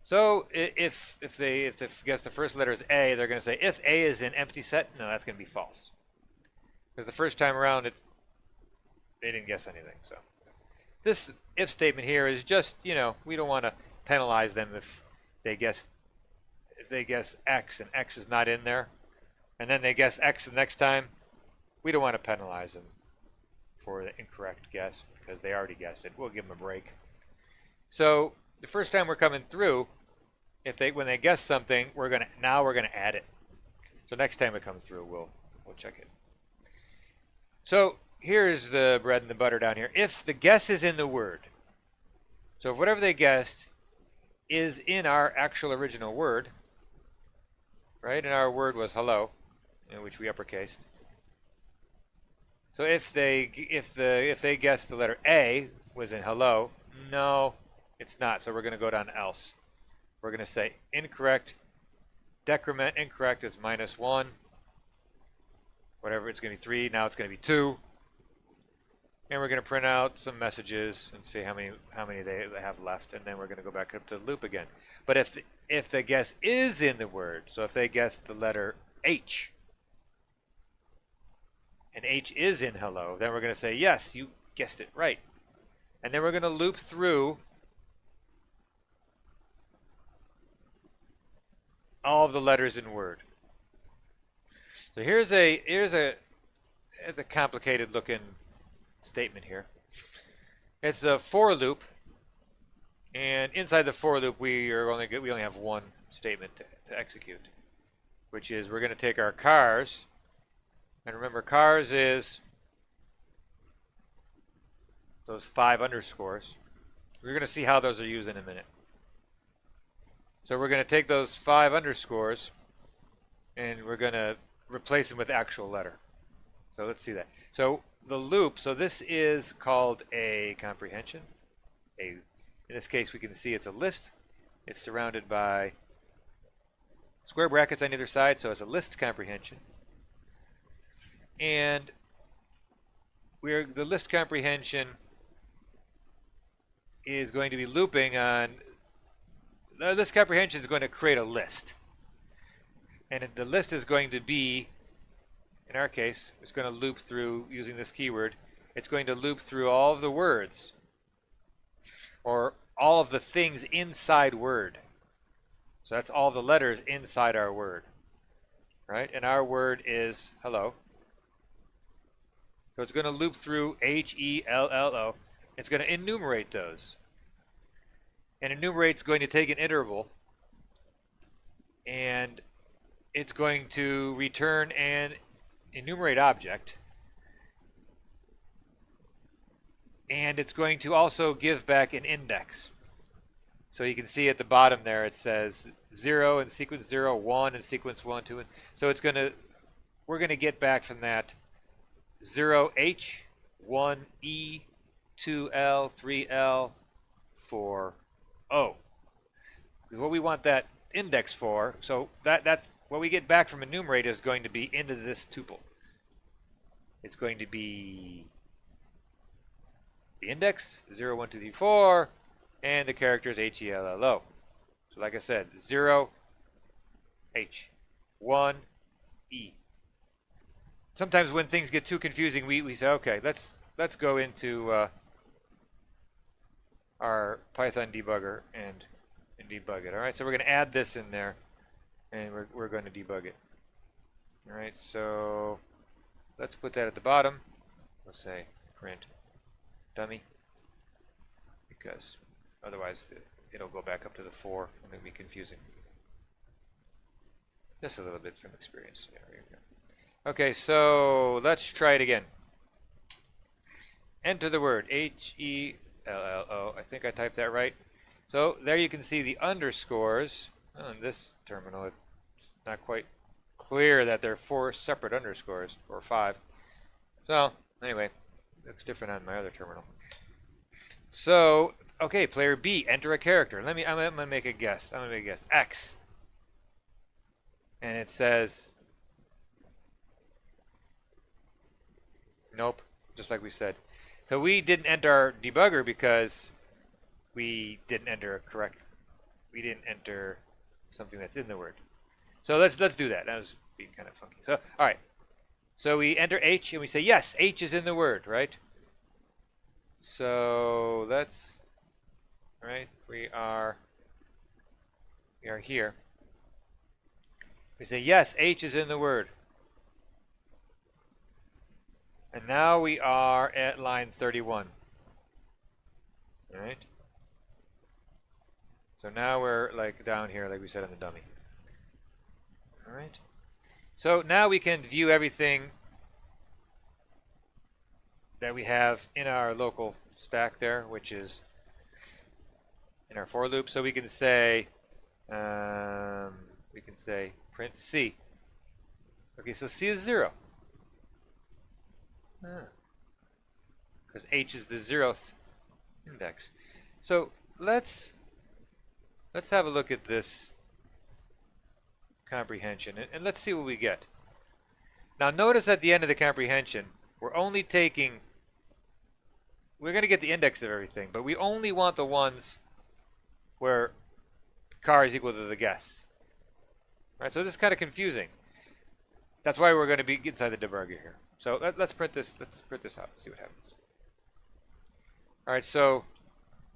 So if they guess the first letter is A, they're going to say if A is an empty set, no, that's going to be false. Because the first time around, they didn't guess anything. So this if statement here is just, we don't want to penalize them if they guess X and X is not in there, and then they guess X the next time. We don't want to penalize them for the incorrect guess because they already guessed it. We'll give them a break. So the first time we're coming through, when they guess something, we're gonna add it. So next time it comes through, we'll check it. So here's the bread and the butter down here. If the guess is in the word, so if whatever they guessed is in our actual original word, right? And our word was hello, in which we uppercased. So if they guessed the letter A was in hello, no, it's not. So we're going to go down to else. We're going to say incorrect, decrement incorrect is -1. Whatever, it's going to be 3. Now it's going to be 2. And we're going to print out some messages and see how many they have left, and then we're going to go back up to the loop again. But if the guess is in the word, so if they guessed the letter H, and H is in hello, then we're going to say, yes, you guessed it right. And then we're going to loop through all of the letters in word. So here's a complicated looking statement here. It's a for loop, and inside the for loop we only have one statement to execute, which is we're going to take our cars, and remember cars is those 5 underscores. We're going to see how those are used in a minute. So we're going to take those 5 underscores and we're going to replace them with the actual letter. So let's see that. So the loop, so this is called a comprehension. In this case we can see it's a list. It's surrounded by square brackets on either side, so it's a list comprehension. And the list comprehension is going to be looping on, the list comprehension is going to create a list. And the list is going to be, in our case, it's going to loop through, using this keyword, it's going to loop through all of the words, or all of the things inside word. So that's all the letters inside our word, right? And our word is hello. So it's going to loop through H-E-L-L-O. It's going to enumerate those. And enumerate's going to take an interval, and it's going to return an enumerate object, and it's going to also give back an index. So you can see at the bottom there it says 0 in sequence 0, 1 in sequence 1, 2. So it's going to we're going to get back from that 0H, 1E, 2L, 3L, 4O. Because what we want that index for, so that's what we get back from enumerate is going to be into this tuple. It's going to be the index, 0, 1, 2, 3, 4, and the characters HELLO. So like I said, 0, H, 1, E. Sometimes when things get too confusing, we say, okay, let's go into our Python debugger and debug it. All right, so we're going to add this in there, and we're going to debug it. All right, so let's put that at the bottom. Let's say print dummy, because otherwise it'll go back up to the 4 and it'll be confusing. Just a little bit from experience. Yeah, there you go. Okay, so let's try it again. Enter the word HELLO. I think I typed that right. So there you can see the underscores. Oh, in this terminal, it's not quite clear that there are 4 separate underscores, or 5. So anyway, looks different on my other terminal. So okay, player B, enter a character. I'm gonna make a guess. X. And it says, nope, just like we said. So we didn't enter our debugger because we didn't enter we didn't enter something that's in the word. So let's do that. That was being kind of funky. So all right. So we enter H and we say yes, H is in the word, right? So that's right. We are here. We say yes, H is in the word. And now we are at line 31. All right. So now we're like down here, like we said on the dummy. All right. So now we can view everything that we have in our local stack there, which is in our for loop. So we can say print C. Okay, so C is 0. Because H is the 0th index. So let's have a look at this comprehension and let's see what we get. Now notice at the end of the comprehension, we're going to get the index of everything, but we only want the ones where car is equal to the guess. All right, so this is kind of confusing. That's why we're going to be inside the debugger here. So let's print this. Let's print this out and see what happens. All right, so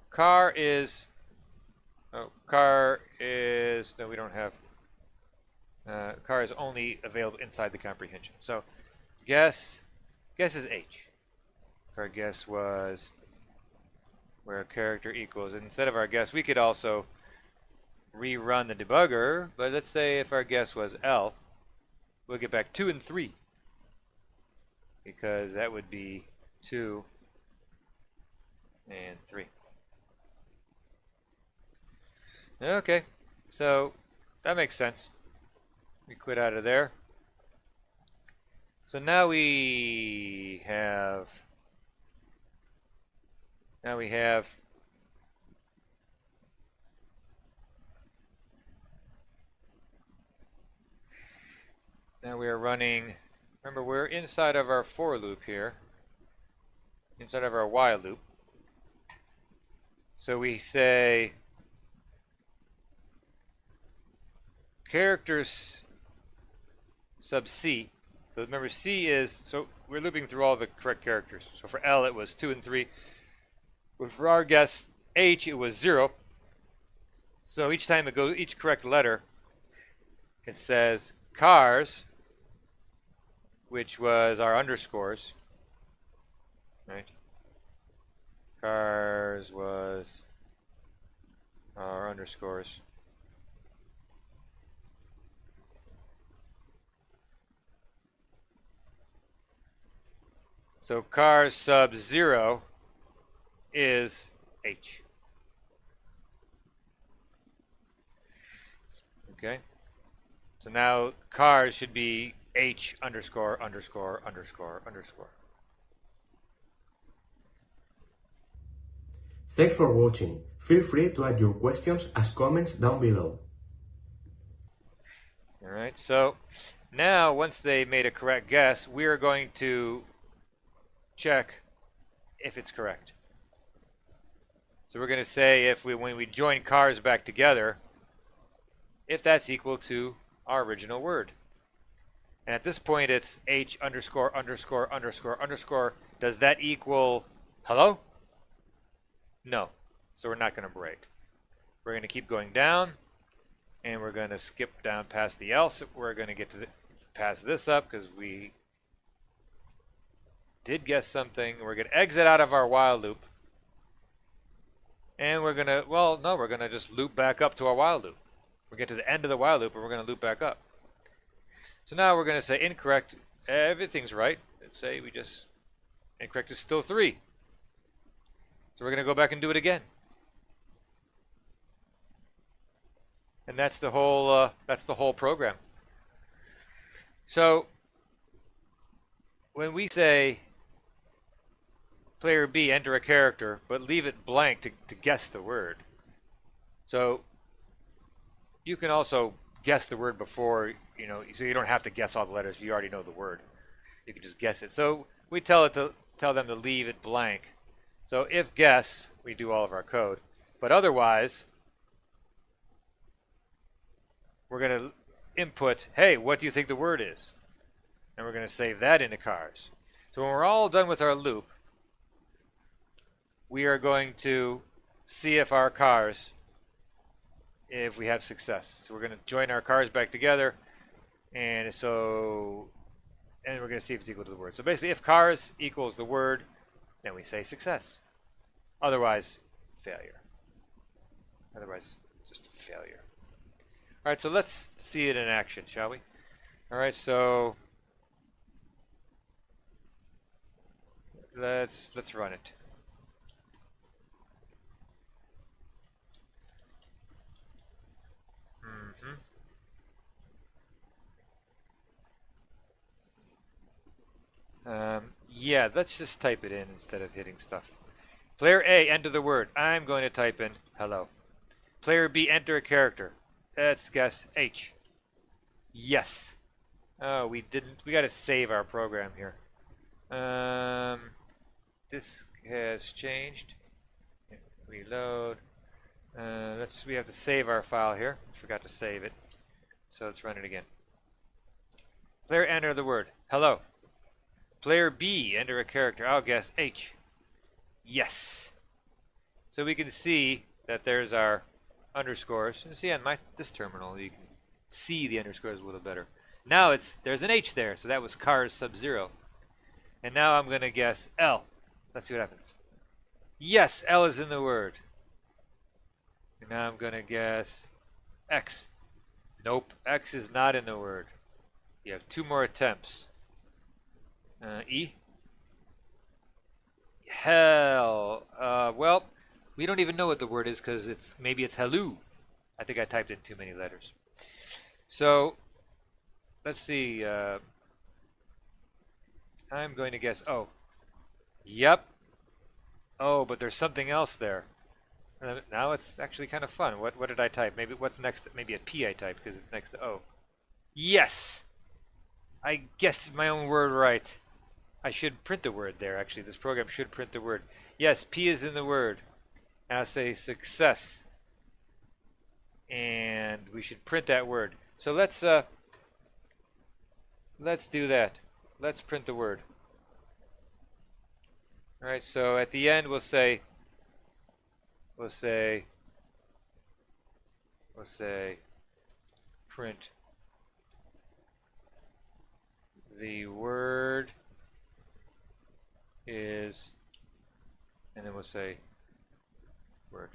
car is. No, we don't have. Car is only available inside the comprehension. So guess is H. If our guess was where a character equals, and instead of our guess, we could also rerun the debugger. But let's say if our guess was L, we'll get back 2 and 3. Because that would be 2 and 3. Okay, so that makes sense. We quit out of there. So now we have now we are running. Remember, we're inside of our for loop here, inside of our while loop. So we say characters sub C. So remember, C is, so we're looping through all the correct characters. So for L, it was 2 and 3. But for our guess, H, it was 0. So each time it goes, each correct letter, it says cars, which was our underscores, right? Cars was our underscores. So cars sub 0 is H. Okay. So now cars should be H underscore underscore underscore underscore. Thanks for watching. Feel free to add your questions as comments down below. Alright, so now once they made a correct guess, we are going to check if it's correct. So we're going to say when we join cars back together, if that's equal to our original word. And at this point it's H underscore underscore underscore underscore. Does that equal hello? No. So we're not going to break. We're going to keep going down, and we're going to skip down past the else. We're going to get to pass this up because we did guess something. We're going to exit out of our while loop. And we're going to, well, no, we're going to just loop back up to our while loop. We get to the end of the while loop, and we're going to loop back up. So now we're going to say incorrect. Everything's right. Let's say incorrect is still 3. So we're going to go back and do it again. And that's the whole program. So when we say player B enter a character, but leave it blank to guess the word. So you can also guess the word before, so you don't have to guess all the letters. You already know the word. You can just guess it. So we tell them to leave it blank. So if guess, we do all of our code. But otherwise, we're going to input, hey, what do you think the word is? And we're going to save that into cars. So when we're all done with our loop, we are going to see if our cars, if we have success. So we're going to join our cars back together, and we're going to see if it's equal to the word. So basically, if cars equals the word, then we say success. Otherwise, failure. Otherwise, just a failure. All right, so let's see it in action, shall we? All right, so let's run it. Yeah, let's just type it in instead of hitting stuff. Player A, enter the word. I'm going to type in hello. Player B, enter a character. Let's guess H. Yes. Oh, we didn't. We got to save our program here. This has changed. Reload. We have to save our file here. Forgot to save it. So let's run it again. Player enter the word hello. Player B enter a character. I'll guess H. Yes. So we can see that there's our underscores. You see on this terminal, you can see the underscores a little better. Now there's an H there, so that was cars sub-0. And now I'm going to guess L. Let's see what happens. Yes, L is in the word. And now I'm going to guess X. Nope, X is not in the word. You have 2 more attempts. E. Hell. Well, we don't even know what the word is because maybe it's hello. I think I typed in too many letters. So let's see. I'm going to guess O. Yep. Oh, but there's something else there. Now it's actually kind of fun. What did I type? Maybe what's next? Maybe a P I typed because it's next to O. Yes. I guessed my own word right. I should print the word there, actually. This program should print the word. Yes, P is in the word. And I'll say success. And we should print that word. So let's do that. Let's print the word. All right, so at the end we'll say print the word is, and then we'll say word.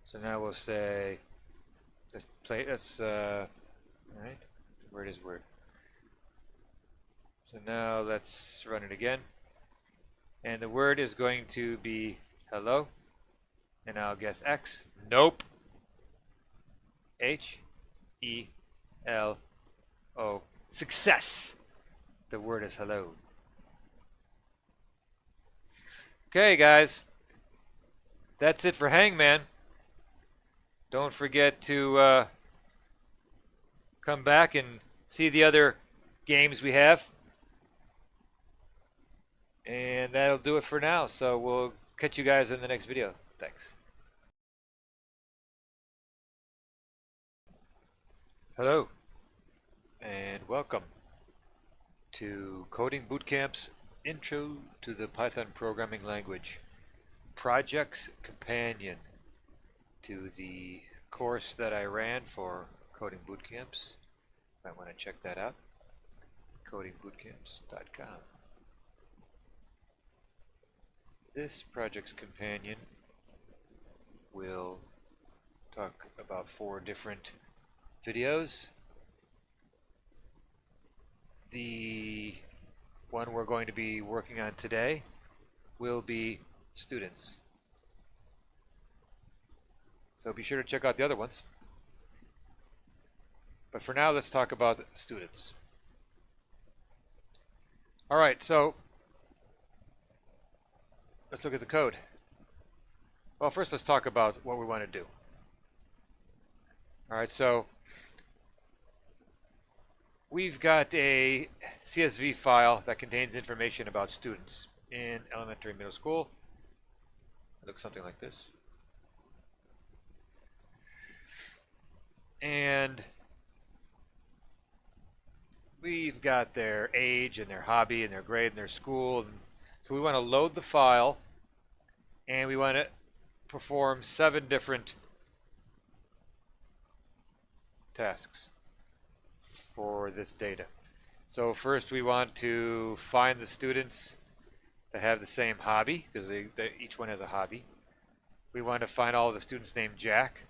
So now we'll say, all right, word is word. So now let's run it again. And the word is going to be hello. And I'll guess X. Nope. H-E-L-O. Success. The word is hello. Okay, guys. That's it for Hangman. Don't forget to come back and see the other games we have. And that'll do it for now. So we'll catch you guys in the next video. Thanks. Hello, and welcome to Coding Bootcamp's Intro to the Python Programming Language Projects Companion to the course that I ran for Coding Bootcamps. Might want to check that out. codingbootcamps.com. This project's companion will talk about 4 different videos. The one we're going to be working on today will be students. So be sure to check out the other ones. But for now, let's talk about students. All right, so let's look at the code. Well, first let's talk about what we want to do. All right, so we've got a CSV file that contains information about students in elementary and middle school. It looks something like this. And we've got their age and their hobby and their grade and their school. And so we want to load the file, and we want to perform 7 different tasks for this data. So first we want to find the students that have the same hobby, because each one has a hobby. We want to find all the students named Jack.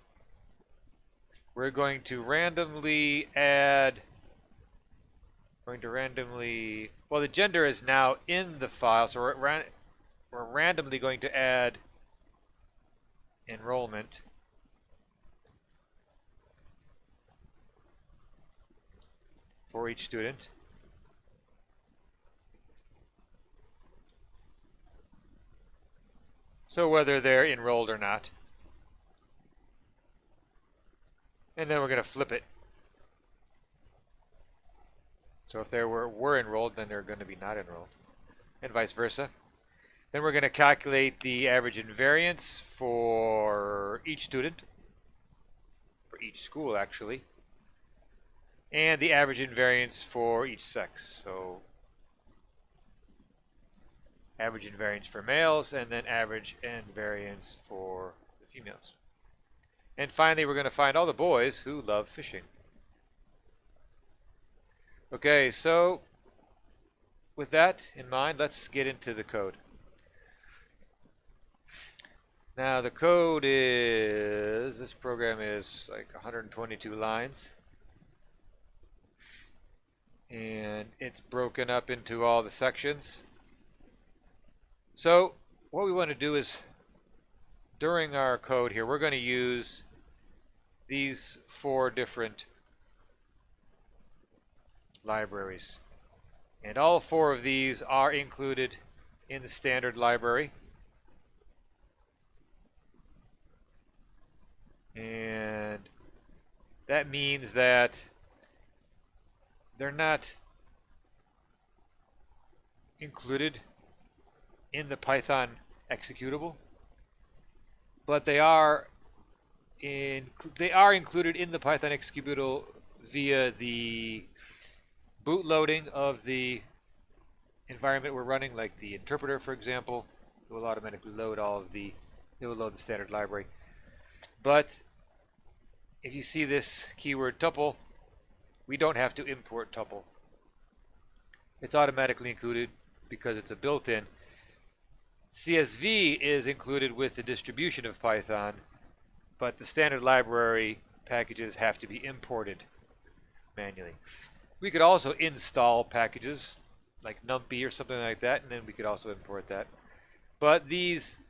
We're going to randomly add, well, the gender is now in the file, so we're randomly going to add enrollment. For each student. So whether they're enrolled or not. And then we're going to flip it. So if they were enrolled, then they're going to be not enrolled. And vice versa. Then we're going to calculate the average invariance for each student. For each school, actually. And the average invariance for each sex. So average invariance for males, and then average invariance for the females. And finally, we're going to find all the boys who love fishing. Okay, so with that in mind, let's get into the code. Now the code is, this program is like 122 lines. And it's broken up into all the sections. So what we want to do is, during our code here, we're going to use these 4 different libraries. And all 4 of these are included in the standard library. And that means that they're not included in the Python executable, but they are included in the Python executable via the boot loading of the environment we're running, like the interpreter, for example. It will automatically load it will load the standard library. But if you see this keyword tuple, we don't have to import tuple. It's automatically included because it's a built-in. CSV is included with the distribution of Python, but the standard library packages have to be imported manually. We could also install packages like NumPy or something like that, and then we could also import that. But these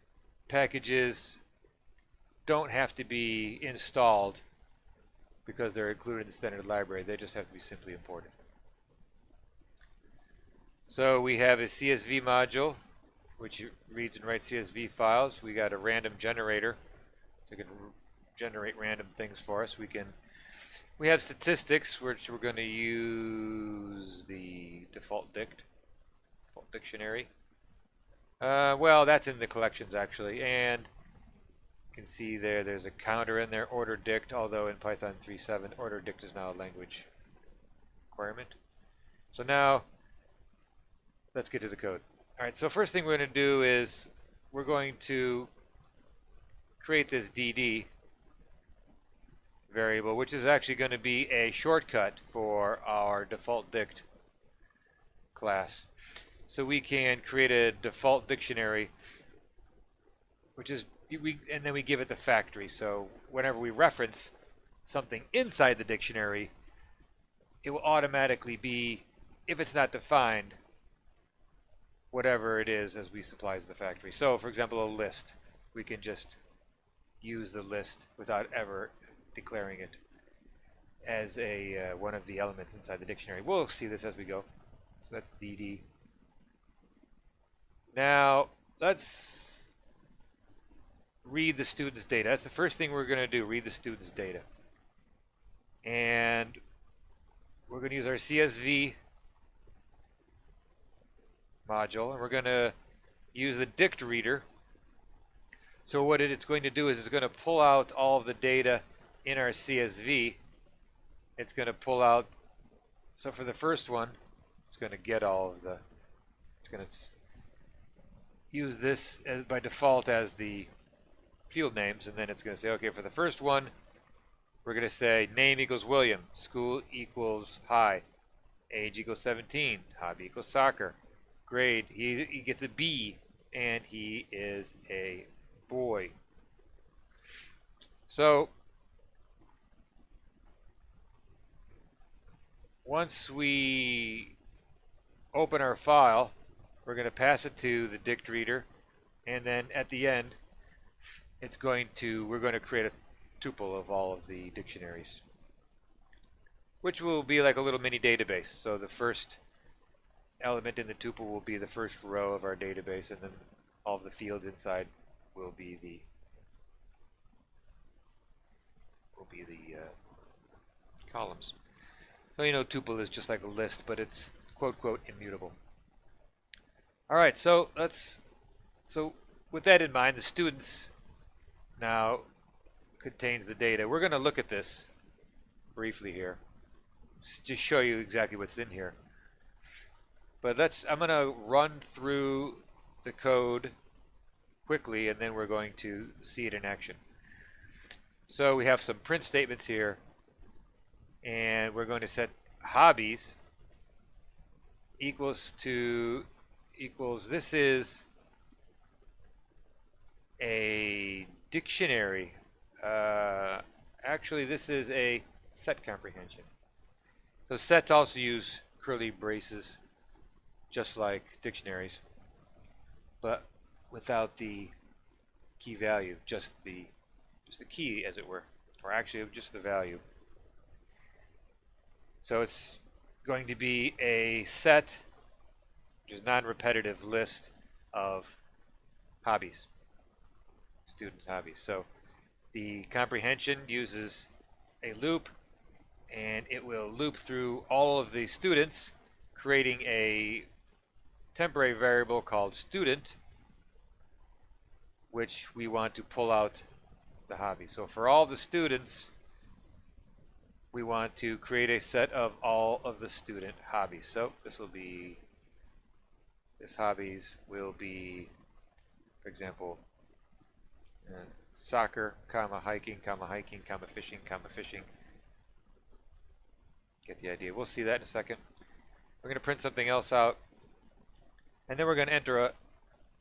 packages don't have to be installed because they're included in the standard library. They just have to be simply imported. So we have a CSV module, which reads and writes CSV files. We got a random generator, so it can generate random things for us. We have statistics, which we're going to use the default dictionary. Well, that's in the collections actually, and you can see there's a counter in there, order dict, although in Python 3.7 order dict is now a language requirement. So now let's get to the code. All right, so first thing we're going to do is we're going to create this dd variable, which is actually going to be a shortcut for our default dict class. So we can create a default dictionary, which is and then we give it the factory. So whenever we reference something inside the dictionary, it will automatically be, if it's not defined, whatever it is as we supply as the factory. So for example, a list, we can just use the list without ever declaring it as a one of the elements inside the dictionary. We'll see this as we go. So that's dd. Now let's read the student's data. That's the first thing we're going to do, read the student's data. And we're going to use our CSV module, and we're going to use the dict reader. So what it's going to do is it's going to pull out all of the data in our CSV. It's going to pull out, so for the first one, it's going to get all of the, it's going to use this as by default as the field names, and then it's going to say, okay, for the first one, we're going to say name equals William, school equals high, age equals 17, hobby equals soccer, grade, he gets a B, and he is a boy. So once we open our file, we're going to pass it to the dict reader, and then at the end we're going to create a tuple of all of the dictionaries, which will be like a little mini database. So the first element in the tuple will be the first row of our database, and then all of the fields inside will be the columns. So you know, tuple is just like a list, but it's quote quote immutable. All right, so with that in mind, the students now contains the data. We're going to look at this briefly here, just show you exactly what's in here. But I'm going to run through the code quickly, and then we're going to see it in action. So we have some print statements here, and we're going to set hobbies equals, this is a dictionary. Actually, this is a set comprehension. So sets also use curly braces, just like dictionaries, but without the key value, just the key, as it were, or actually just the value. So it's going to be a set, which is non-repetitive list of hobbies, students' hobbies. So the comprehension uses a loop, and it will loop through all of the students, creating a temporary variable called student, which we want to pull out the hobby. So for all the students, we want to create a set of all of the student hobbies. So this hobbies will be, for example, soccer, hiking, fishing, fishing. Get the idea. We'll see that in a second. We're going to print something else out, and then we're going to enter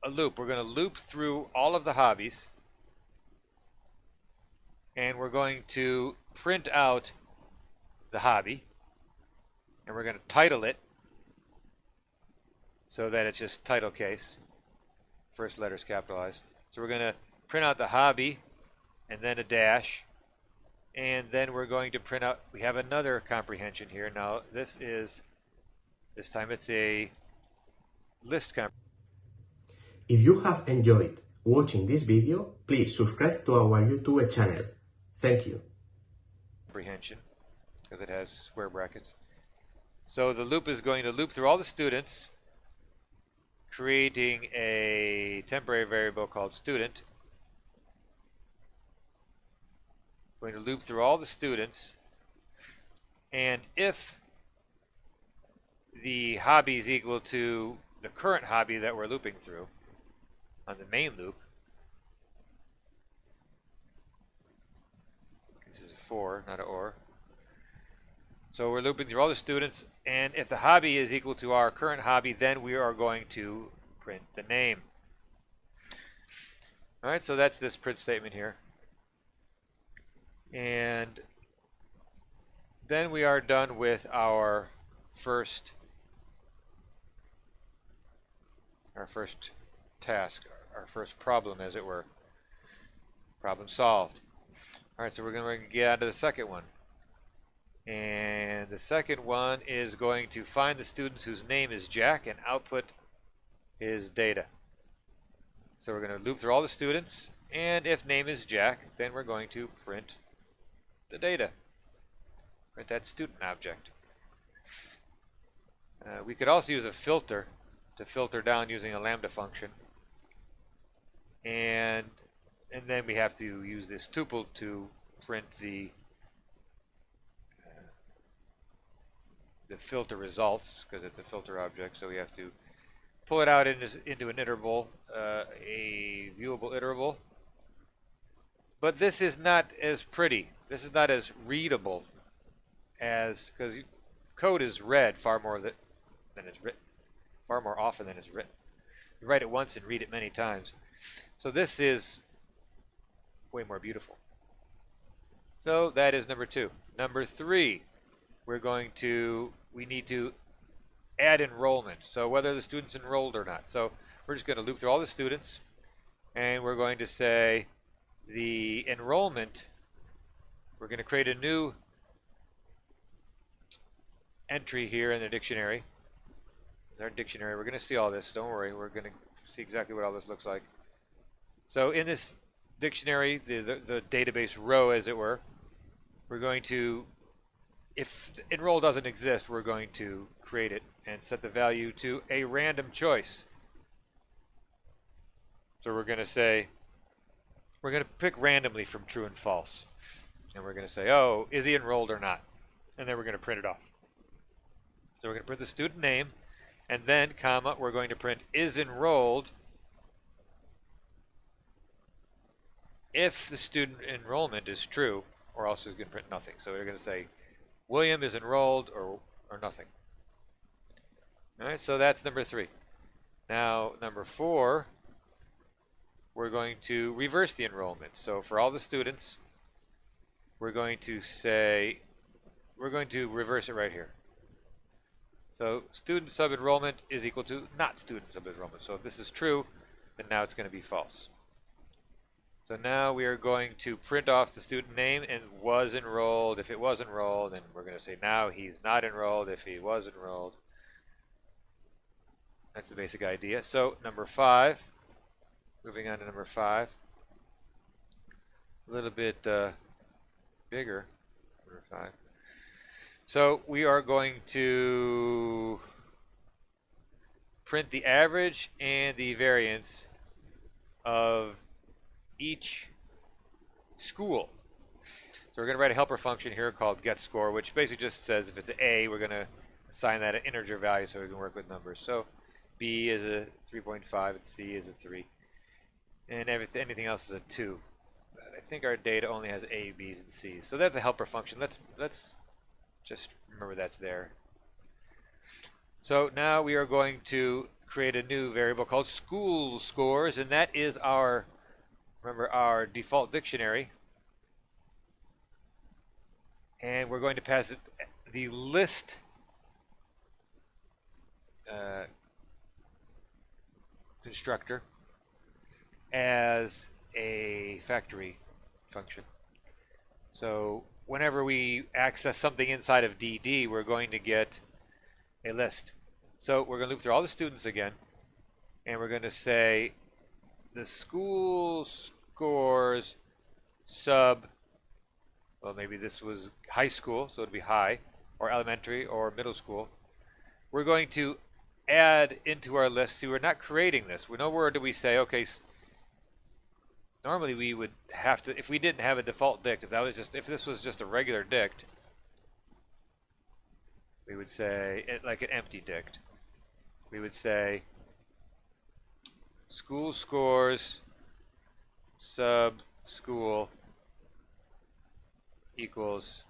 a loop. We're going to loop through all of the hobbies, and we're going to print out the hobby, and we're going to title it so that it's just title case, first letters capitalized. So we're going to print out the hobby, and then a dash, and then we're going to print out, we have another comprehension here. Now this time it's a list comprehension. If you have enjoyed watching this video, please subscribe to our YouTube channel. Thank you. Because it has square brackets. So the loop is going to loop through all the students, creating a temporary variable called student. Going to loop through all the students, and if the hobby is equal to the current hobby that we're looping through on the main loop, this is a for, not an or. So we're looping through all the students, and if the hobby is equal to our current hobby, then we are going to print the name. Alright, so that's this print statement here. And then we are done with our first task, our first problem, as it were. Problem solved. Alright, so we're going to get on to the second one. And the second one is going to find the student whose name is Jack and output his data. So we're going to loop through all the students, and if name is Jack, then we're going to print the data. Print that student object. We could also use a filter to filter down using a lambda function. And then we have to use this tuple to print the filter results, because it's a filter object, so we have to pull it out into an iterable, a viewable iterable. But this is not as pretty. This is not as readable as, because code is read far more than it's written, far more often than it's written. You write it once and read it many times. So this is way more beautiful. So that is number 2. Number 3, we need to add enrollment. So whether the student's enrolled or not. So we're just going to loop through all the students, and we're going to say the enrollment, we're going to create a new entry here in the dictionary. In our dictionary, we're going to see all this. Don't worry, we're going to see exactly what all this looks like. So in this dictionary, the database row, as it were, we're going to, if enroll doesn't exist, we're going to create it and set the value to a random choice. So we're going to say, we're going to pick randomly from true and false. And we're going to say, oh, is he enrolled or not? And then we're going to print it off. So we're going to print the student name, and then, comma, we're going to print is enrolled if the student enrollment is true, or else it's going to print nothing. So we're going to say William is enrolled or nothing. Alright, so that's number 3. Now, number 4, we're going to reverse the enrollment. So for all the students, we're going to say, we're going to reverse it right here. So student sub-enrollment is equal to not student sub-enrollment. So if this is true, then now it's going to be false. So now we are going to print off the student name and was enrolled. If it was enrolled, then we're going to say now he's not enrolled if he was enrolled. That's the basic idea. So number 5, moving on to number 5, a little bit bigger, number 5. So we are going to print the average and the variance of each school. So we're going to write a helper function here called getScore, which basically just says if it's an A, we're going to assign that an integer value so we can work with numbers. So B is a 3.5 and C is a 3. And anything else is a 2. But I think our data only has A, B's, and C's. So that's a helper function. Let's just remember that's there. So now we are going to create a new variable called school scores, and that is our, remember, our default dictionary. And we're going to pass it the list constructor as a factory function. So whenever we access something inside of DD, we're going to get a list. So we're going to loop through all the students again, and we're going to say the school scores sub, well, maybe this was high school, so it'd be high, or elementary, or middle school. We're going to add into our list. See, we're not creating this. Nowhere do we say, okay, normally we would have to, if we didn't have a default dict, if this was just a regular dict, we would say, like an empty dict, we would say school scores sub school equals,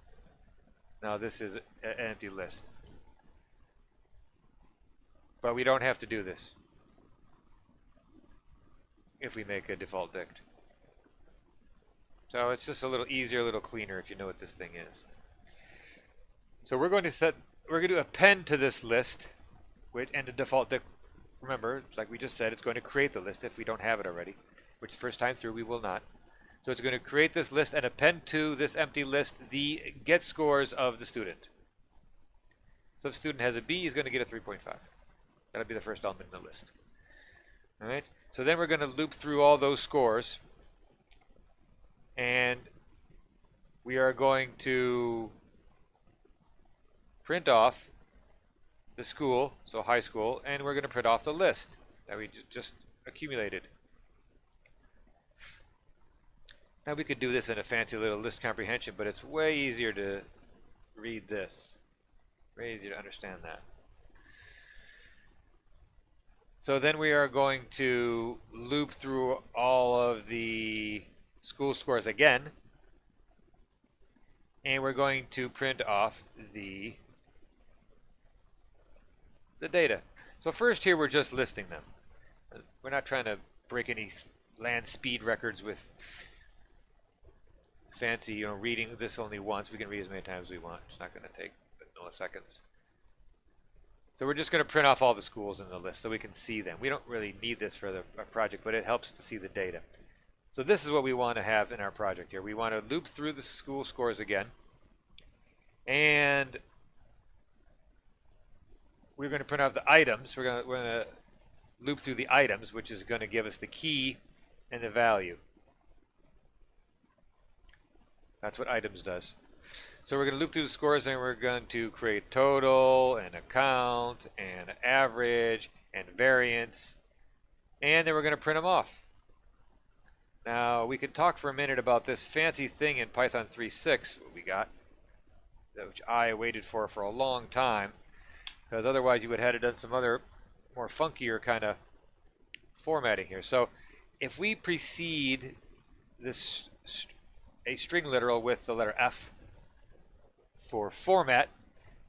now this is an empty list. But we don't have to do this if we make a default dict. So it's just a little easier, a little cleaner if you know what this thing is. So we're going to append to this list and the default dict. Remember, like we just said, it's going to create the list if we don't have it already, which first time through we will not. So it's going to create this list and append to this empty list the get scores of the student. So if the student has a B, he's going to get a 3.5. That'll be the first element in the list. All right. So then we're going to loop through all those scores, and we are going to print off the school, so high school, and we're going to print off the list that we just accumulated. Now we could do this in a fancy little list comprehension, but it's way easier to read this. Way easier to understand that. So then we are going to loop through all of the school scores again, and we're going to print off the data. So first here we're just listing them. We're not trying to break any land speed records with fancy, reading this only once. We can read as many times as we want. It's not going to take milliseconds. So we're just going to print off all the schools in the list so we can see them. We don't really need this for our project, but it helps to see the data. So this is what we want to have in our project here. We want to loop through the school scores again, and we're going to print out the items. We're going to loop through the items, which is going to give us the key and the value. That's what items does. So we're going to loop through the scores, and we're going to create total and account and average and variance, and then we're going to print them off. Now we could talk for a minute about this fancy thing in Python 3.6 what we got, which I waited for a long time, because otherwise you would have had to done some other more funkier kind of formatting here. So if we precede this a string literal with the letter F for format,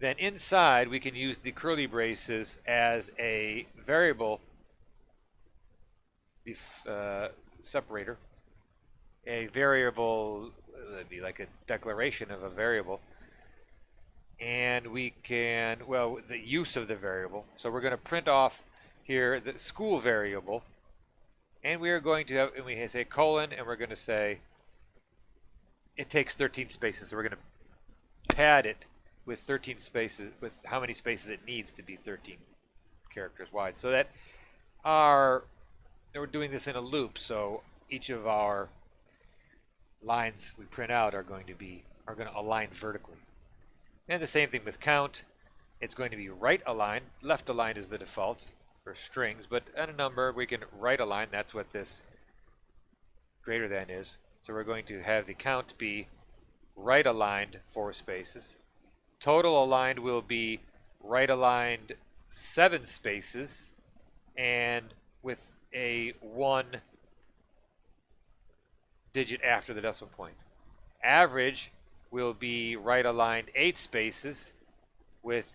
then inside we can use the curly braces as a variable separator. A variable would be like a declaration of a variable, and we can, well, the use of the variable. So we're going to print off here the school variable, and we are going to have, and we say colon, and we're going to say it takes 13 spaces. So we're going to pad it with 13 spaces, with how many spaces it needs to be 13 characters wide. So that we're doing this in a loop, so each of our lines we print out are going to align vertically. And the same thing with count. It's going to be right aligned. Left aligned is the default for strings, but at a number we can right align. That's what this greater than is. So we're going to have the count be right aligned 4 spaces. Total aligned will be right aligned 7 spaces, and with a 1 digit after the decimal point. Average will be right aligned 8 spaces with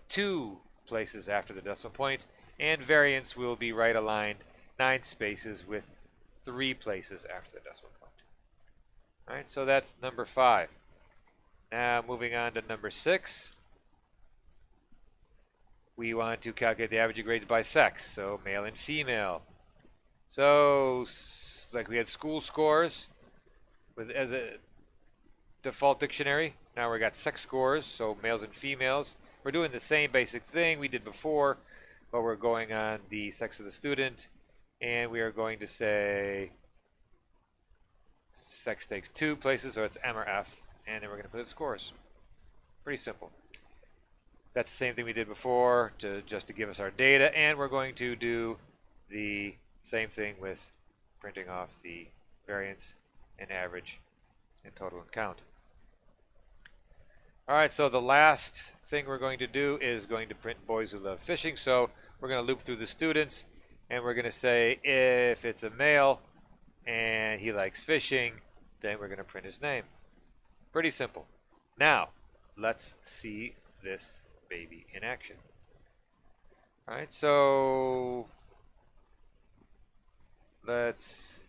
2 places after the decimal point, and variance will be right aligned 9 spaces with 3 places after the decimal point. All right, so that's number 5. Now moving on to number 6. We want to calculate the average of grades by sex, so male and female. So like we had school scores with as a default dictionary. Now we got sex scores, so males and females. We're doing the same basic thing we did before, but we're going on the sex of the student, and we are going to say sex takes 2 places, so it's M or F, and then we're going to put the scores. Pretty simple. That's the same thing we did before, just to give us our data, and we're going to do the same thing with printing off the variance and average and total and count. Alright, so the last thing we're going to do is going to print boys who love fishing. So we're going to loop through the students, and we're going to say if it's a male and he likes fishing, then we're going to print his name. Pretty simple. Now, let's see this baby in action. Alright, so let's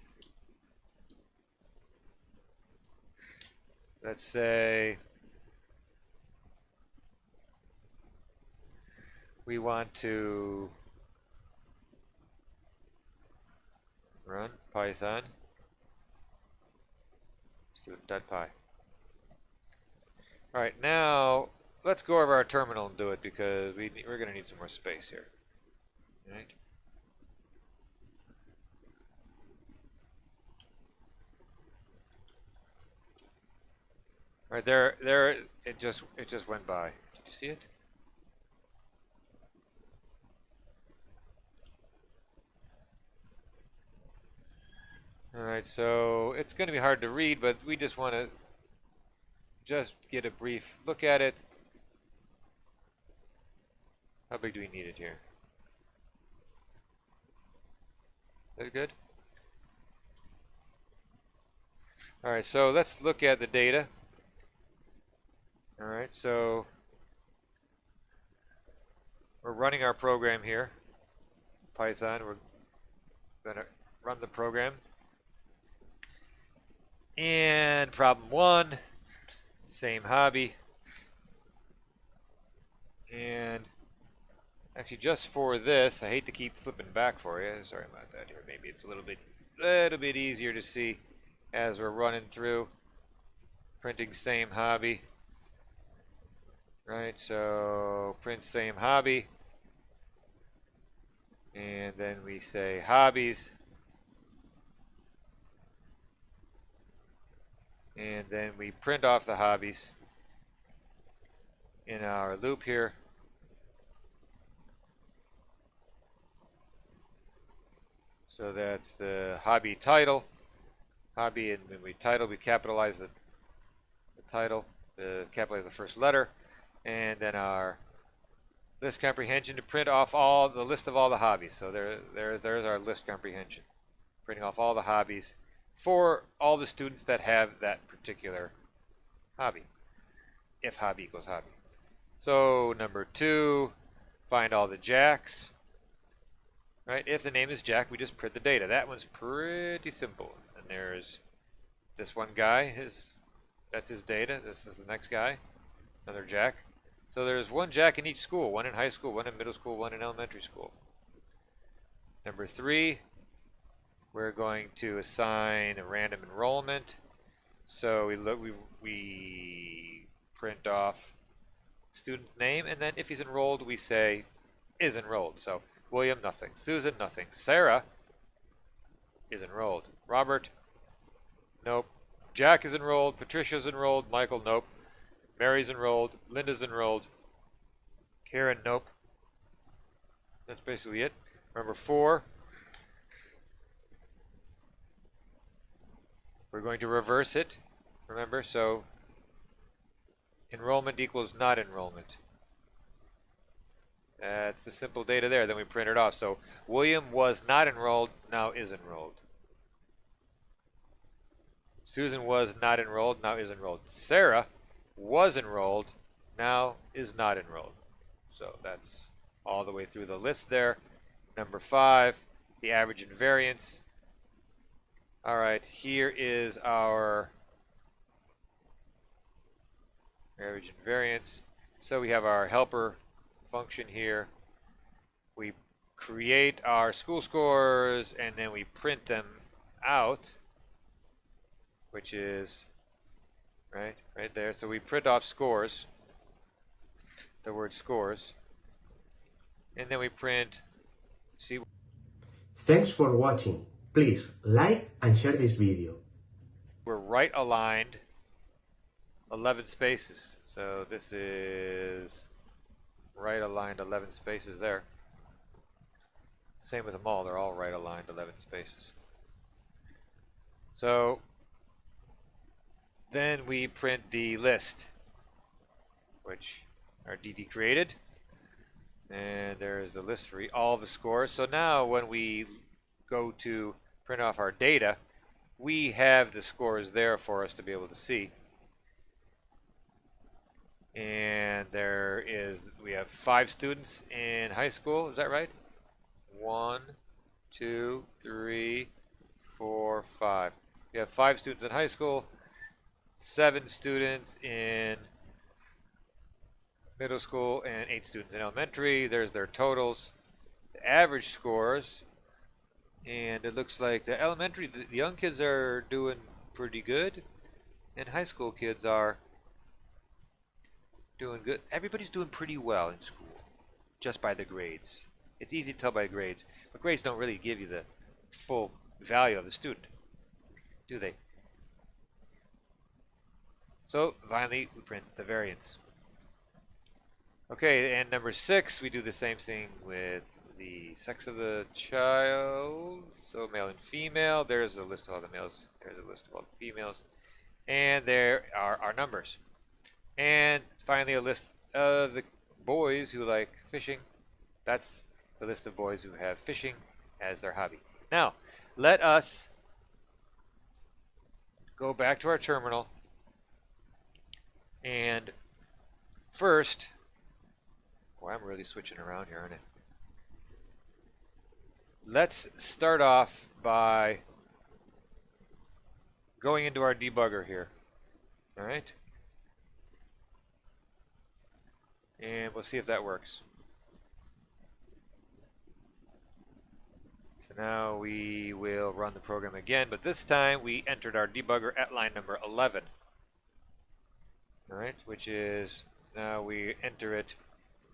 say we want to run Python student.py. Alright, now let's go over our terminal and do it because we're going to need some more space here. Alright. Alright, there it just went by. Did you see it? Alright, so it's going to be hard to read, but we just want to just get a brief look at it. How big do we need it here? Is that good? Alright, so let's look at the data. Alright, so we're running our program here. Python, we're going to run the program. And problem 1, same hobby. And actually just for this, I hate to keep flipping back for you. Sorry about that here. Maybe it's a little bit easier to see as we're running through. Printing same hobby. Right, so print same hobby. And then we say hobbies. And then we print off the hobbies in our loop here. So that's the hobby title. Hobby, and when we title, we capitalize the title, capitalize the first letter, and then our list comprehension to print off the list of all the hobbies. So there's our list comprehension, printing off all the hobbies for all the students that have that particular hobby, if hobby equals hobby. So number 2, find all the Jacks. Right? If the name is Jack, we just print the data. That one's pretty simple. And there's this one guy, that's his data. This is the next guy, another Jack. So there's one Jack in each school, one in high school, one in middle school, one in elementary school. Number 3, we're going to assign a random enrollment. So we print off student name, and then if he's enrolled, we say is enrolled. So William, nothing. Susan, nothing. Sarah is enrolled. Robert, nope. Jack is enrolled. Patricia's enrolled. Michael, nope. Mary's enrolled. Linda's enrolled. Karen, nope. That's basically it. Number 4, we're going to reverse it. Remember, so enrollment equals not enrollment. That's the simple data there. Then we print it off. So William was not enrolled, now is enrolled. Susan was not enrolled, now is enrolled. Sarah was enrolled, now is not enrolled. So that's all the way through the list there. Number 5, the average and variance. All right, here is our average and variance. So we have our helper function here. We create our school scores and then we print them out, which is right there. So we print off scores, the word scores, and then we print, see. Thanks for watching. Please like and share this video. We're right aligned 11 spaces. So this is right aligned 11 spaces there. Same with them all. They're all right aligned 11 spaces. So then we print the list, which our DD created. And there's the list for all the scores. So now when we go to print off our data, we have the scores there for us to be able to see. And we have 5 students in high school, is that right? 1, 2, 3, 4, 5. We have 5 students in high school, 7 students in middle school, and 8 students in elementary. There's their totals, the average scores, and it looks like the young kids are doing pretty good, and high school kids are doing good. Everybody's doing pretty well in school, just by the grades. It's easy to tell by grades, but grades don't really give you the full value of the student, do they? So finally, we print the variance. Okay, and number 6, we do the same thing with the sex of the child. So male and female. There's a list of all the males. There's a list of all the females. And there are our numbers. And finally, a list of the boys who like fishing. That's the list of boys who have fishing as their hobby. Now, let us go back to our terminal. And first, boy, I'm really switching around here, aren't I? Let's start off by going into our debugger here. All right? And we'll see if that works. So now we will run the program again, but this time we entered our debugger at line number 11. All right, which is, now we enter it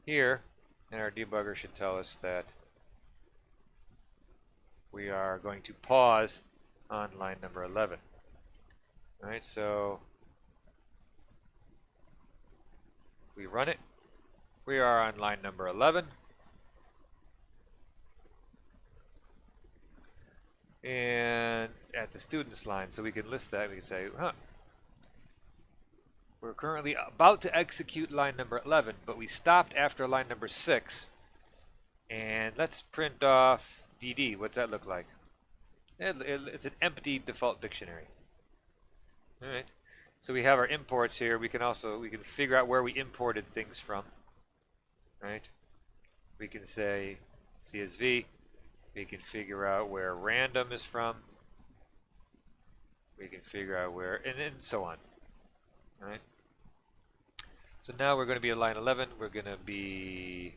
here, and our debugger should tell us that we are going to pause on line number 11. All right, so we run it. We are on line number 11. And at the students line, so we can list that. We can say, we're currently about to execute line number 11, but we stopped after line number 6. And let's print off DD. What's that look like? It's an empty default dictionary. All right. So we have our imports here. We can figure out where we imported things from. Right? We can say CSV. We can figure out where random is from. We can figure out where, and so on. All right. So now we're going to be at line 11. We're going to be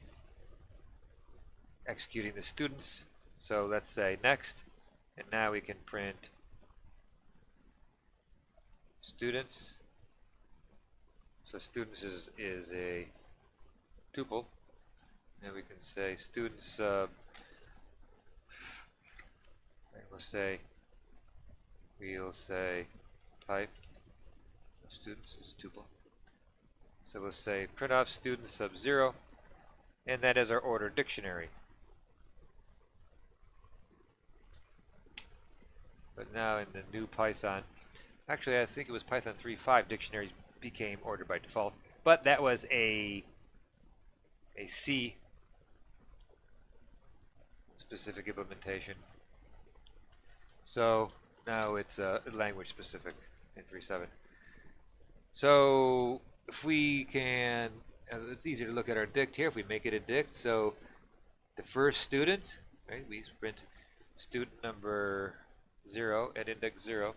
executing the students. So let's say next, and now we can print students. So students is a tuple, and we can say students. We'll say type of students is a tuple. So we'll say print off students sub 0, and that is our ordered dictionary. But now in the new Python, actually I think it was Python 3.5, dictionaries became ordered by default, but that was a C specific implementation. So now it's language specific in 3.7. So if we can, it's easier to look at our dict here if we make it a dict. So the first student, right? We print student number 0 at index 0.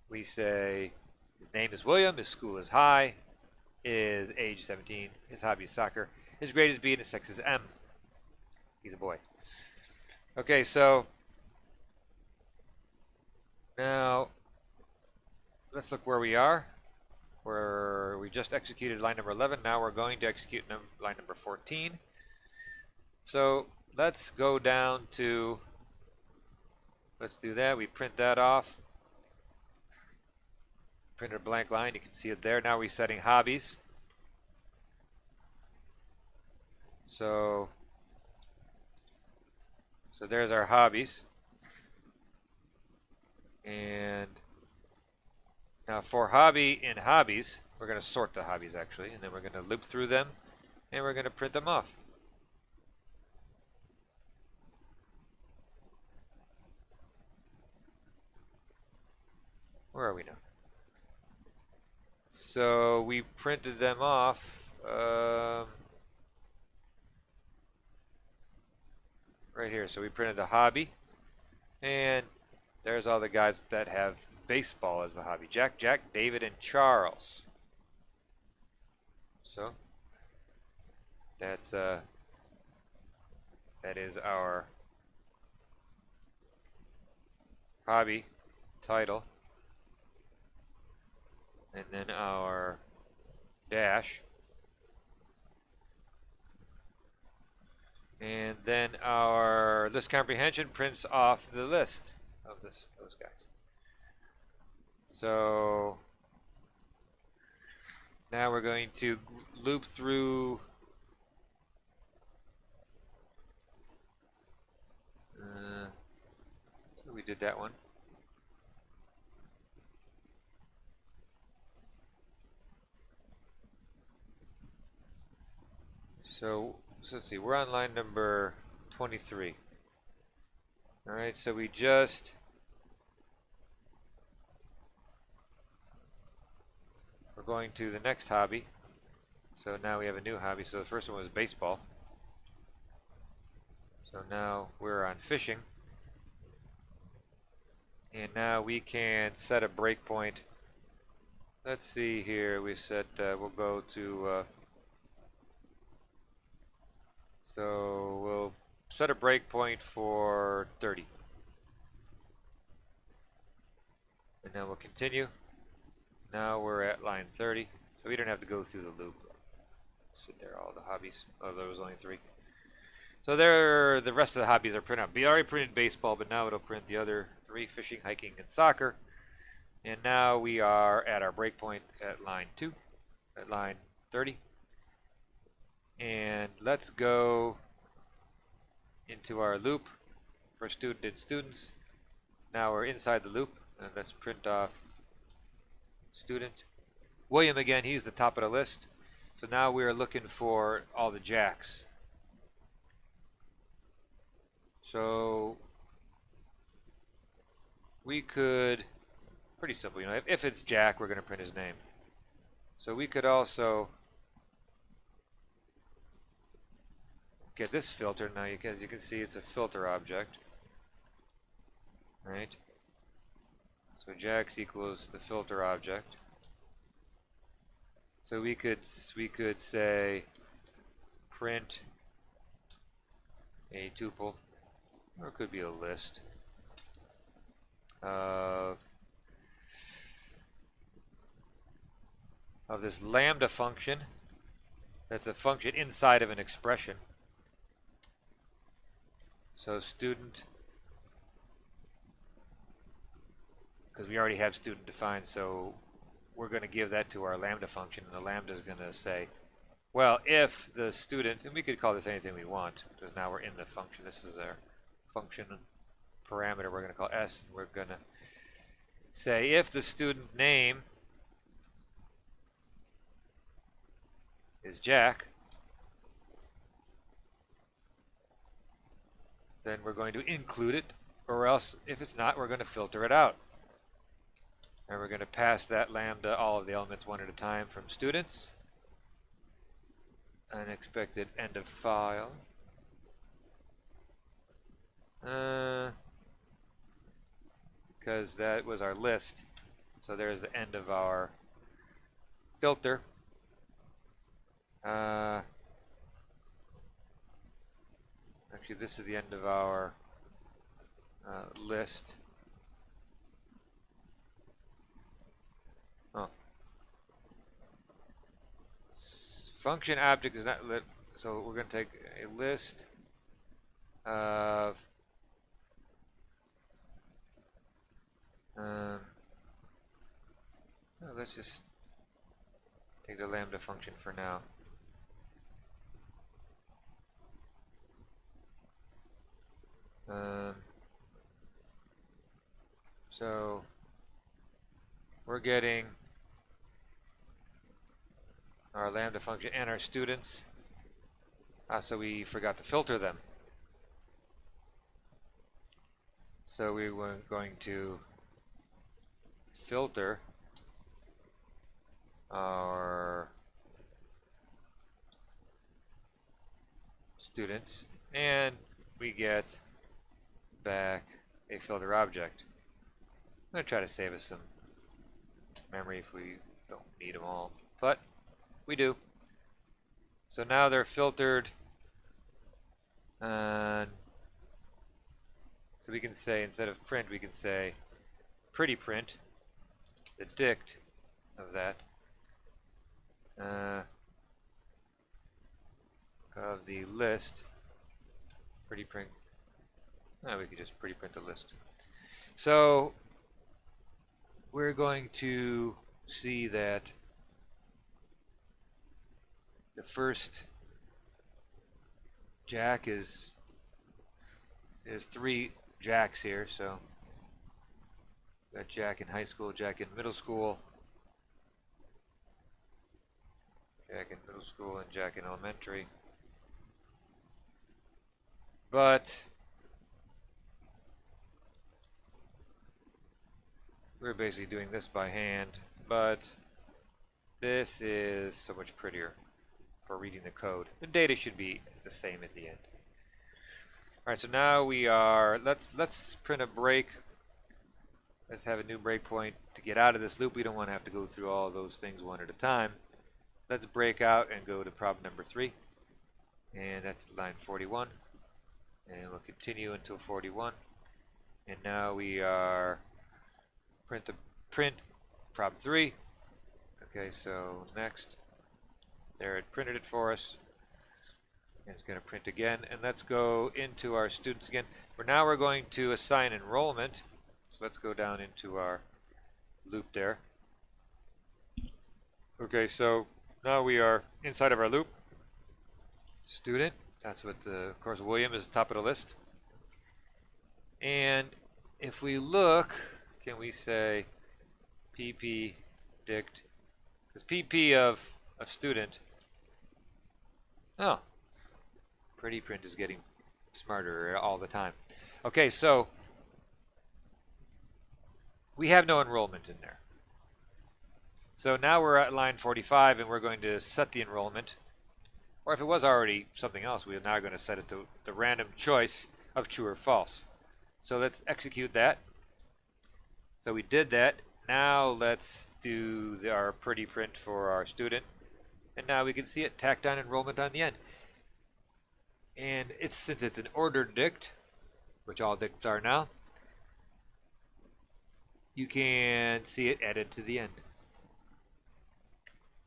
We say his name is William, his school is high, his age 17, his hobby is soccer, his grade is B, and his sex is M. He's a boy. Okay, so now let's look where we are. we just executed line number 11. Now we're going to execute line number 14. So let's go down to, let's do that. We print that off. Print a blank line. You can see it there. Now we're setting hobbies. So there's our hobbies. And now for hobby in hobbies, we're going to sort the hobbies actually, and then we're going to loop through them, and we're going to print them off. Where are we now? So we printed them off. Right here. So we printed the hobby, and there's all the guys that have baseball as the hobby. Jack, David, and Charles. So that is our hobby title, and then our dash, and then our list comprehension prints off the list of those guys. So now we're going to loop through so we did that one. So let's see, we're on line number 23. All right, so we're going to the next hobby. So now we have a new hobby. So the first one was baseball. So now we're on fishing. And now we can set a breakpoint. Let's see here. We set, we'll go to, so we'll set a breakpoint for 30. And now we'll continue. Now we're at line 30, so we don't have to go through the loop. Sit there, all the hobbies. Oh, there was only 3. So there, the rest of the hobbies are printed out. We already printed baseball, but now it'll print the other 3: fishing, hiking, and soccer. And now we are at our breakpoint at line 2, at line 30. And let's go into our loop for student and students. Now we're inside the loop, and let's print off student. William again, he's the top of the list. So now we're looking for all the Jacks. So we could, pretty simple, you know, if it's Jack, we're going to print his name. So we could also get this filter now, as you can see, it's a filter object, right? So Jax equals the filter object. So we could say print a tuple, or it could be a list of this lambda function. That's a function inside of an expression. So student, because we already have student defined, so we're going to give that to our lambda function, and the lambda is going to say, well, if the student, and we could call this anything we want, because now we're in the function. This is our function parameter we're going to call s, and we're going to say if the student name is Jack, then we're going to include it, or else if it's not, we're going to filter it out. And we're going to pass that lambda all of the elements one at a time from students. Unexpected end of file. Because that was our list. So there's the end of our filter. Actually, this is the end of our list. Oh. function object is not lit, so we're going to take a list of let's just take the lambda function for now. So we're getting our lambda function and our students. So we forgot to filter them. So we were going to filter our students, and we get back a filter object. I'm going to try to save us some memory if we don't need them all, but we do. So now they're filtered, and so we can say, instead of print, we can say pretty print, the dict of that, of the list, pretty print. We could just pretty print the list. So we're going to see that the first jack is, there's 3 jacks here, so got Jack in high school, Jack in middle school, Jack in middle school, and Jack in elementary. But we're basically doing this by hand, but this is so much prettier for reading the code. The data should be the same at the end. Alright, so now we are, let's print a break. Let's have a new breakpoint to get out of this loop. We don't want to have to go through all of those things one at a time. Let's break out and go to problem number 3. And that's line 41. And we'll continue until 41. And now we are print prob 3. Okay, so next. There, it printed it for us. And it's going to print again. And let's go into our students again. For now, we're going to assign enrollment. So let's go down into our loop there. Okay, so now we are inside of our loop. Student, that's what of course, William is top of the list. And if we look, can we say pp dict, because pp of student, oh, pretty print is getting smarter all the time. Okay, so we have no enrollment in there. So now we're at line 45, and we're going to set the enrollment. Or if it was already something else, we are now going to set it to the random choice of true or false. So let's execute that. So we did that. Now let's do our pretty print for our student. And now we can see it tacked on enrollment on the end. And since it's an ordered dict, which all dicts are now, you can see it added to the end.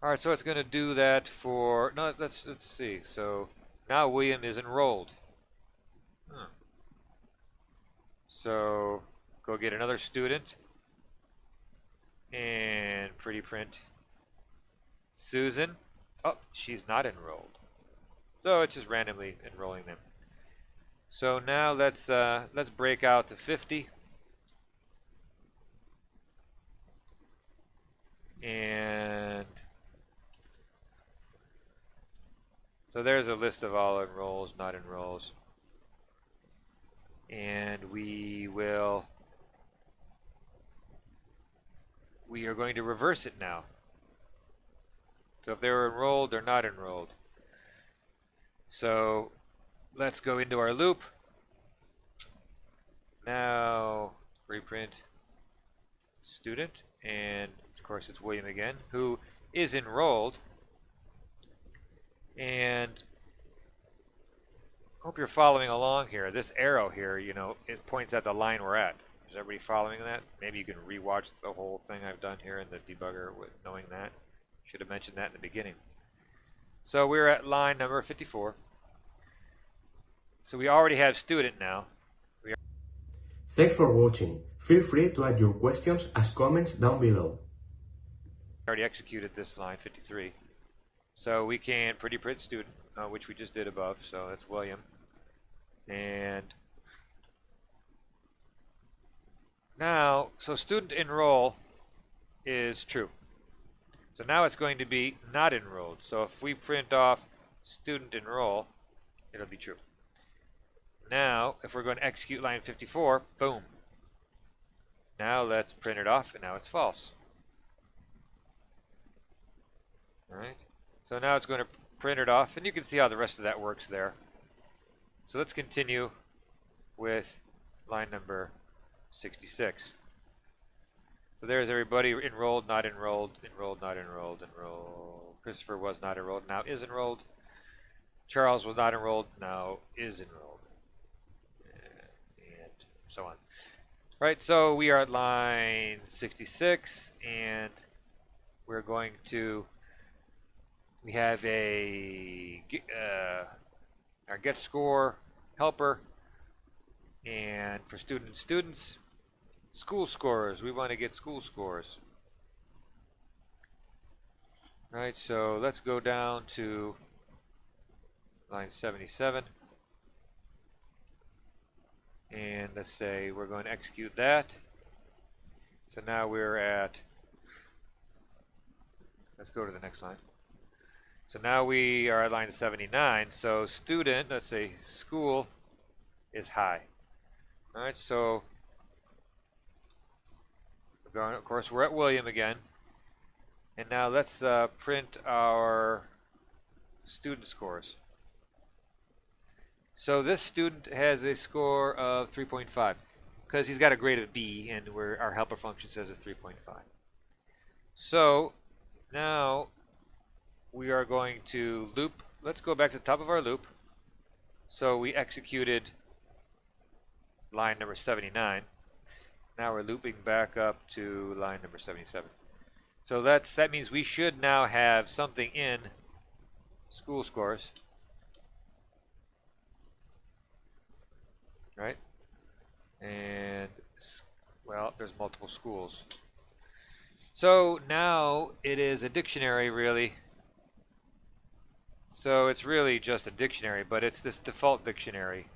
Alright, so it's going to do that for, no, let's see. So now William is enrolled. So go get another student and pretty print Susan. Oh, she's not enrolled. So it's just randomly enrolling them. So now let's break out to 50. And so there's a list of all enrolls, not enrolls. And we are going to reverse it now. So if they were enrolled, they're not enrolled. So let's go into our loop. Now reprint student, and of course it's William again, who is enrolled. And hope you're following along here. This arrow here, you know, it points at the line we're at. Is everybody following that? Maybe you can rewatch the whole thing I've done here in the debugger with knowing that. Should have mentioned that in the beginning. So we're at line number 54. So we already have student now. Thanks for watching. Feel free to add your questions as comments down below. Already executed this line 53. So we can pretty print student, which we just did above. So that's William. And now, so student enroll is true. So now it's going to be not enrolled. So if we print off student enroll, it'll be true. Now, if we're going to execute line 54, boom. Now let's print it off, and now it's false. All right. So now it's going to print it off, and you can see how the rest of that works there. So let's continue with line number 66. So there's everybody enrolled, not enrolled, enrolled, not enrolled, enrolled. Christopher was not enrolled, now is enrolled. Charles was not enrolled, now is enrolled. And so on. Right, so we are at line 66, and we're going to, we have a, our get score helper, and for students, school scores. We want to get school scores. Right, so let's go down to line 77. And let's say we're going to execute that. So now we're at, let's go to the next line. So now we are at line 79. So student, let's say school, is high. All right, so we're going, of course, we're at William again. And now let's print our student scores. So this student has a score of 3.5 because he's got a grade of B, and our helper function says it's 3.5. So now we are going to loop. Let's go back to the top of our loop. So we executed line number 79. Now we're looping back up to line number 77. So that means we should now have something in school scores. Right? And, well, there's multiple schools. So now it is a dictionary, really. So it's really just a dictionary, but it's this default dictionary,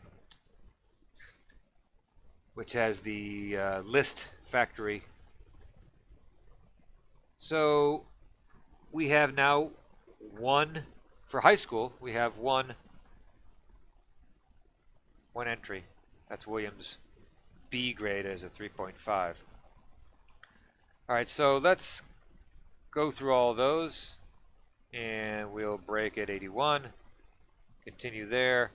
which has the list factory. So we have now one, for high school, we have one entry. That's William's B grade as a 3.5. All right, so let's go through all those, and we'll break at 81, continue there,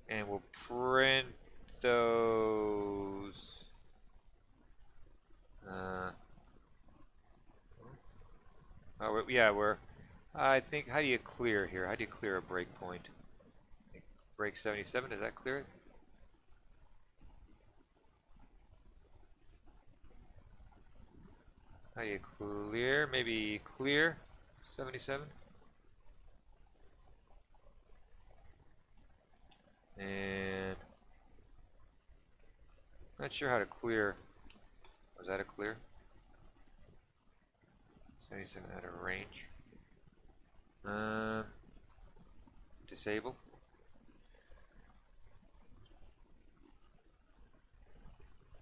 and we'll print those. I think, how do you clear here? How do you clear a breakpoint? Break 77, does that clear it? How do you clear? Maybe clear 77? And not sure how to clear. Was that a clear? 77 out of range. Disable.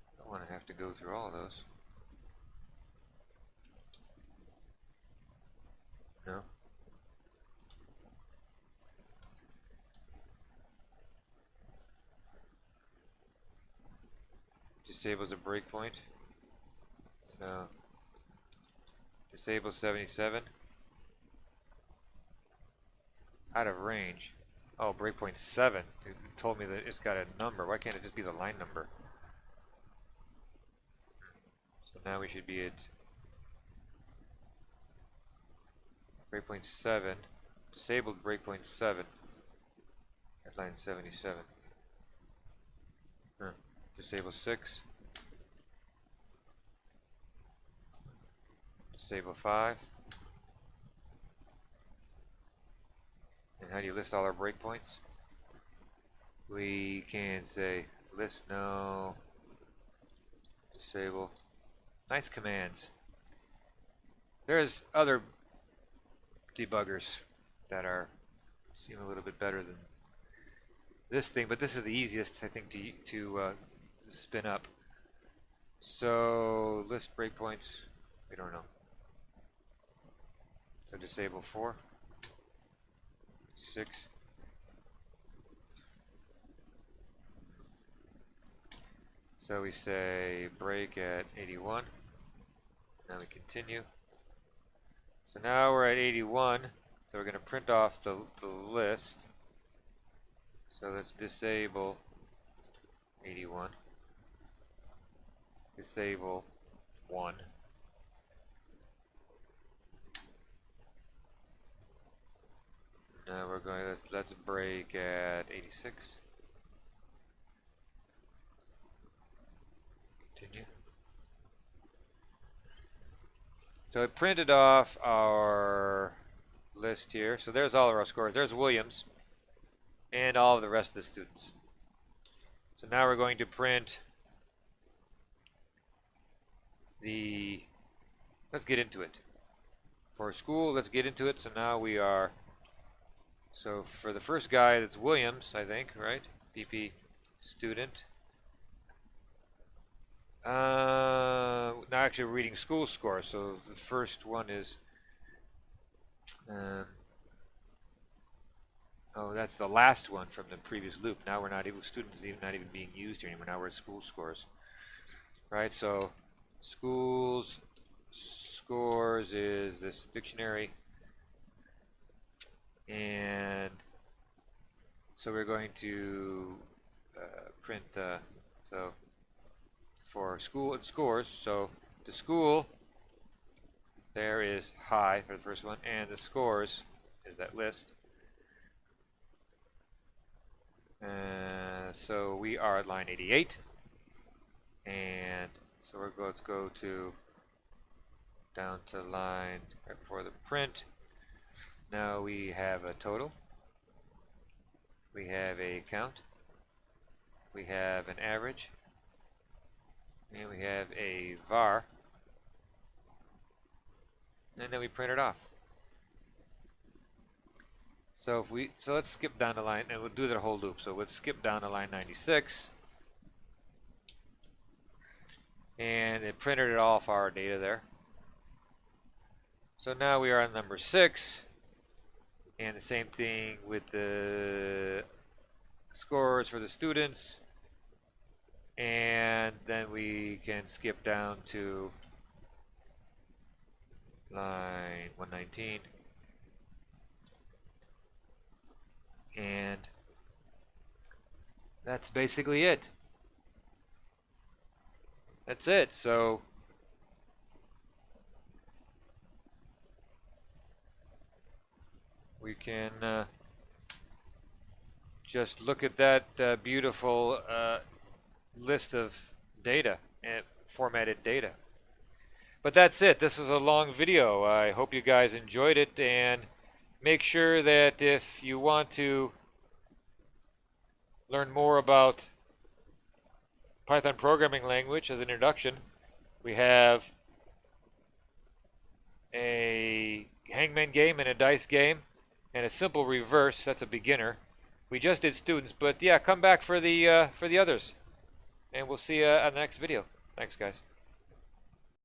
I don't want to have to go through all of those. No. Disables a breakpoint. So disable 77. Out of range. Oh, breakpoint 7. It told me that it's got a number. Why can't it just be the line number? So now we should be at breakpoint 7. Disabled breakpoint 7 at line 77. Disable 6. Disable 5. how do you list all our breakpoints? We can say list no, disable. Nice commands. There's other debuggers that seem a little bit better than this thing, but this is the easiest, I think, to spin up. So list breakpoints, we don't know. So disable 4, 6. So we say break at 81. Now we continue. So now we're at 81. So we're going to print off the list. So let's disable 81. Disable 1. Now we're going to, let's break at 86. Continue. So it printed off our list here. So there's all of our scores. There's Williams and all of the rest of the students. So now we're going to print let's get into it. For school, let's get into it. So now we are, so for the first guy, that's Williams, I think, right? BP student. Now actually we're reading school scores. So the first one is, oh, that's the last one from the previous loop. Now we're not even, students not even being used here anymore. Now we're at school scores, right? So schools scores is this dictionary, and so we're going to print so for school and scores. So the school there is high for the first one, and the scores is that list. So we are at line 88, and so let's go to down to line right before the print. Now we have a total, we have a count, we have an average, and we have a var, and then we print it off. So let's skip down to line, and we'll do the whole loop. So let's skip down to line 96, and it printed it off our data there. So now we are on number 6, and the same thing with the scores for the students, and then we can skip down to line 119. And that's basically it. That's it. So we can just look at that beautiful list of data and formatted data. But that's it. This is a long video. I hope you guys enjoyed it, and make sure that if you want to learn more about Python programming language as an introduction, we have a hangman game and a dice game and a simple reverse. That's a beginner. We just did students, but yeah, come back for the others, and we'll see you on the next video. Thanks, guys.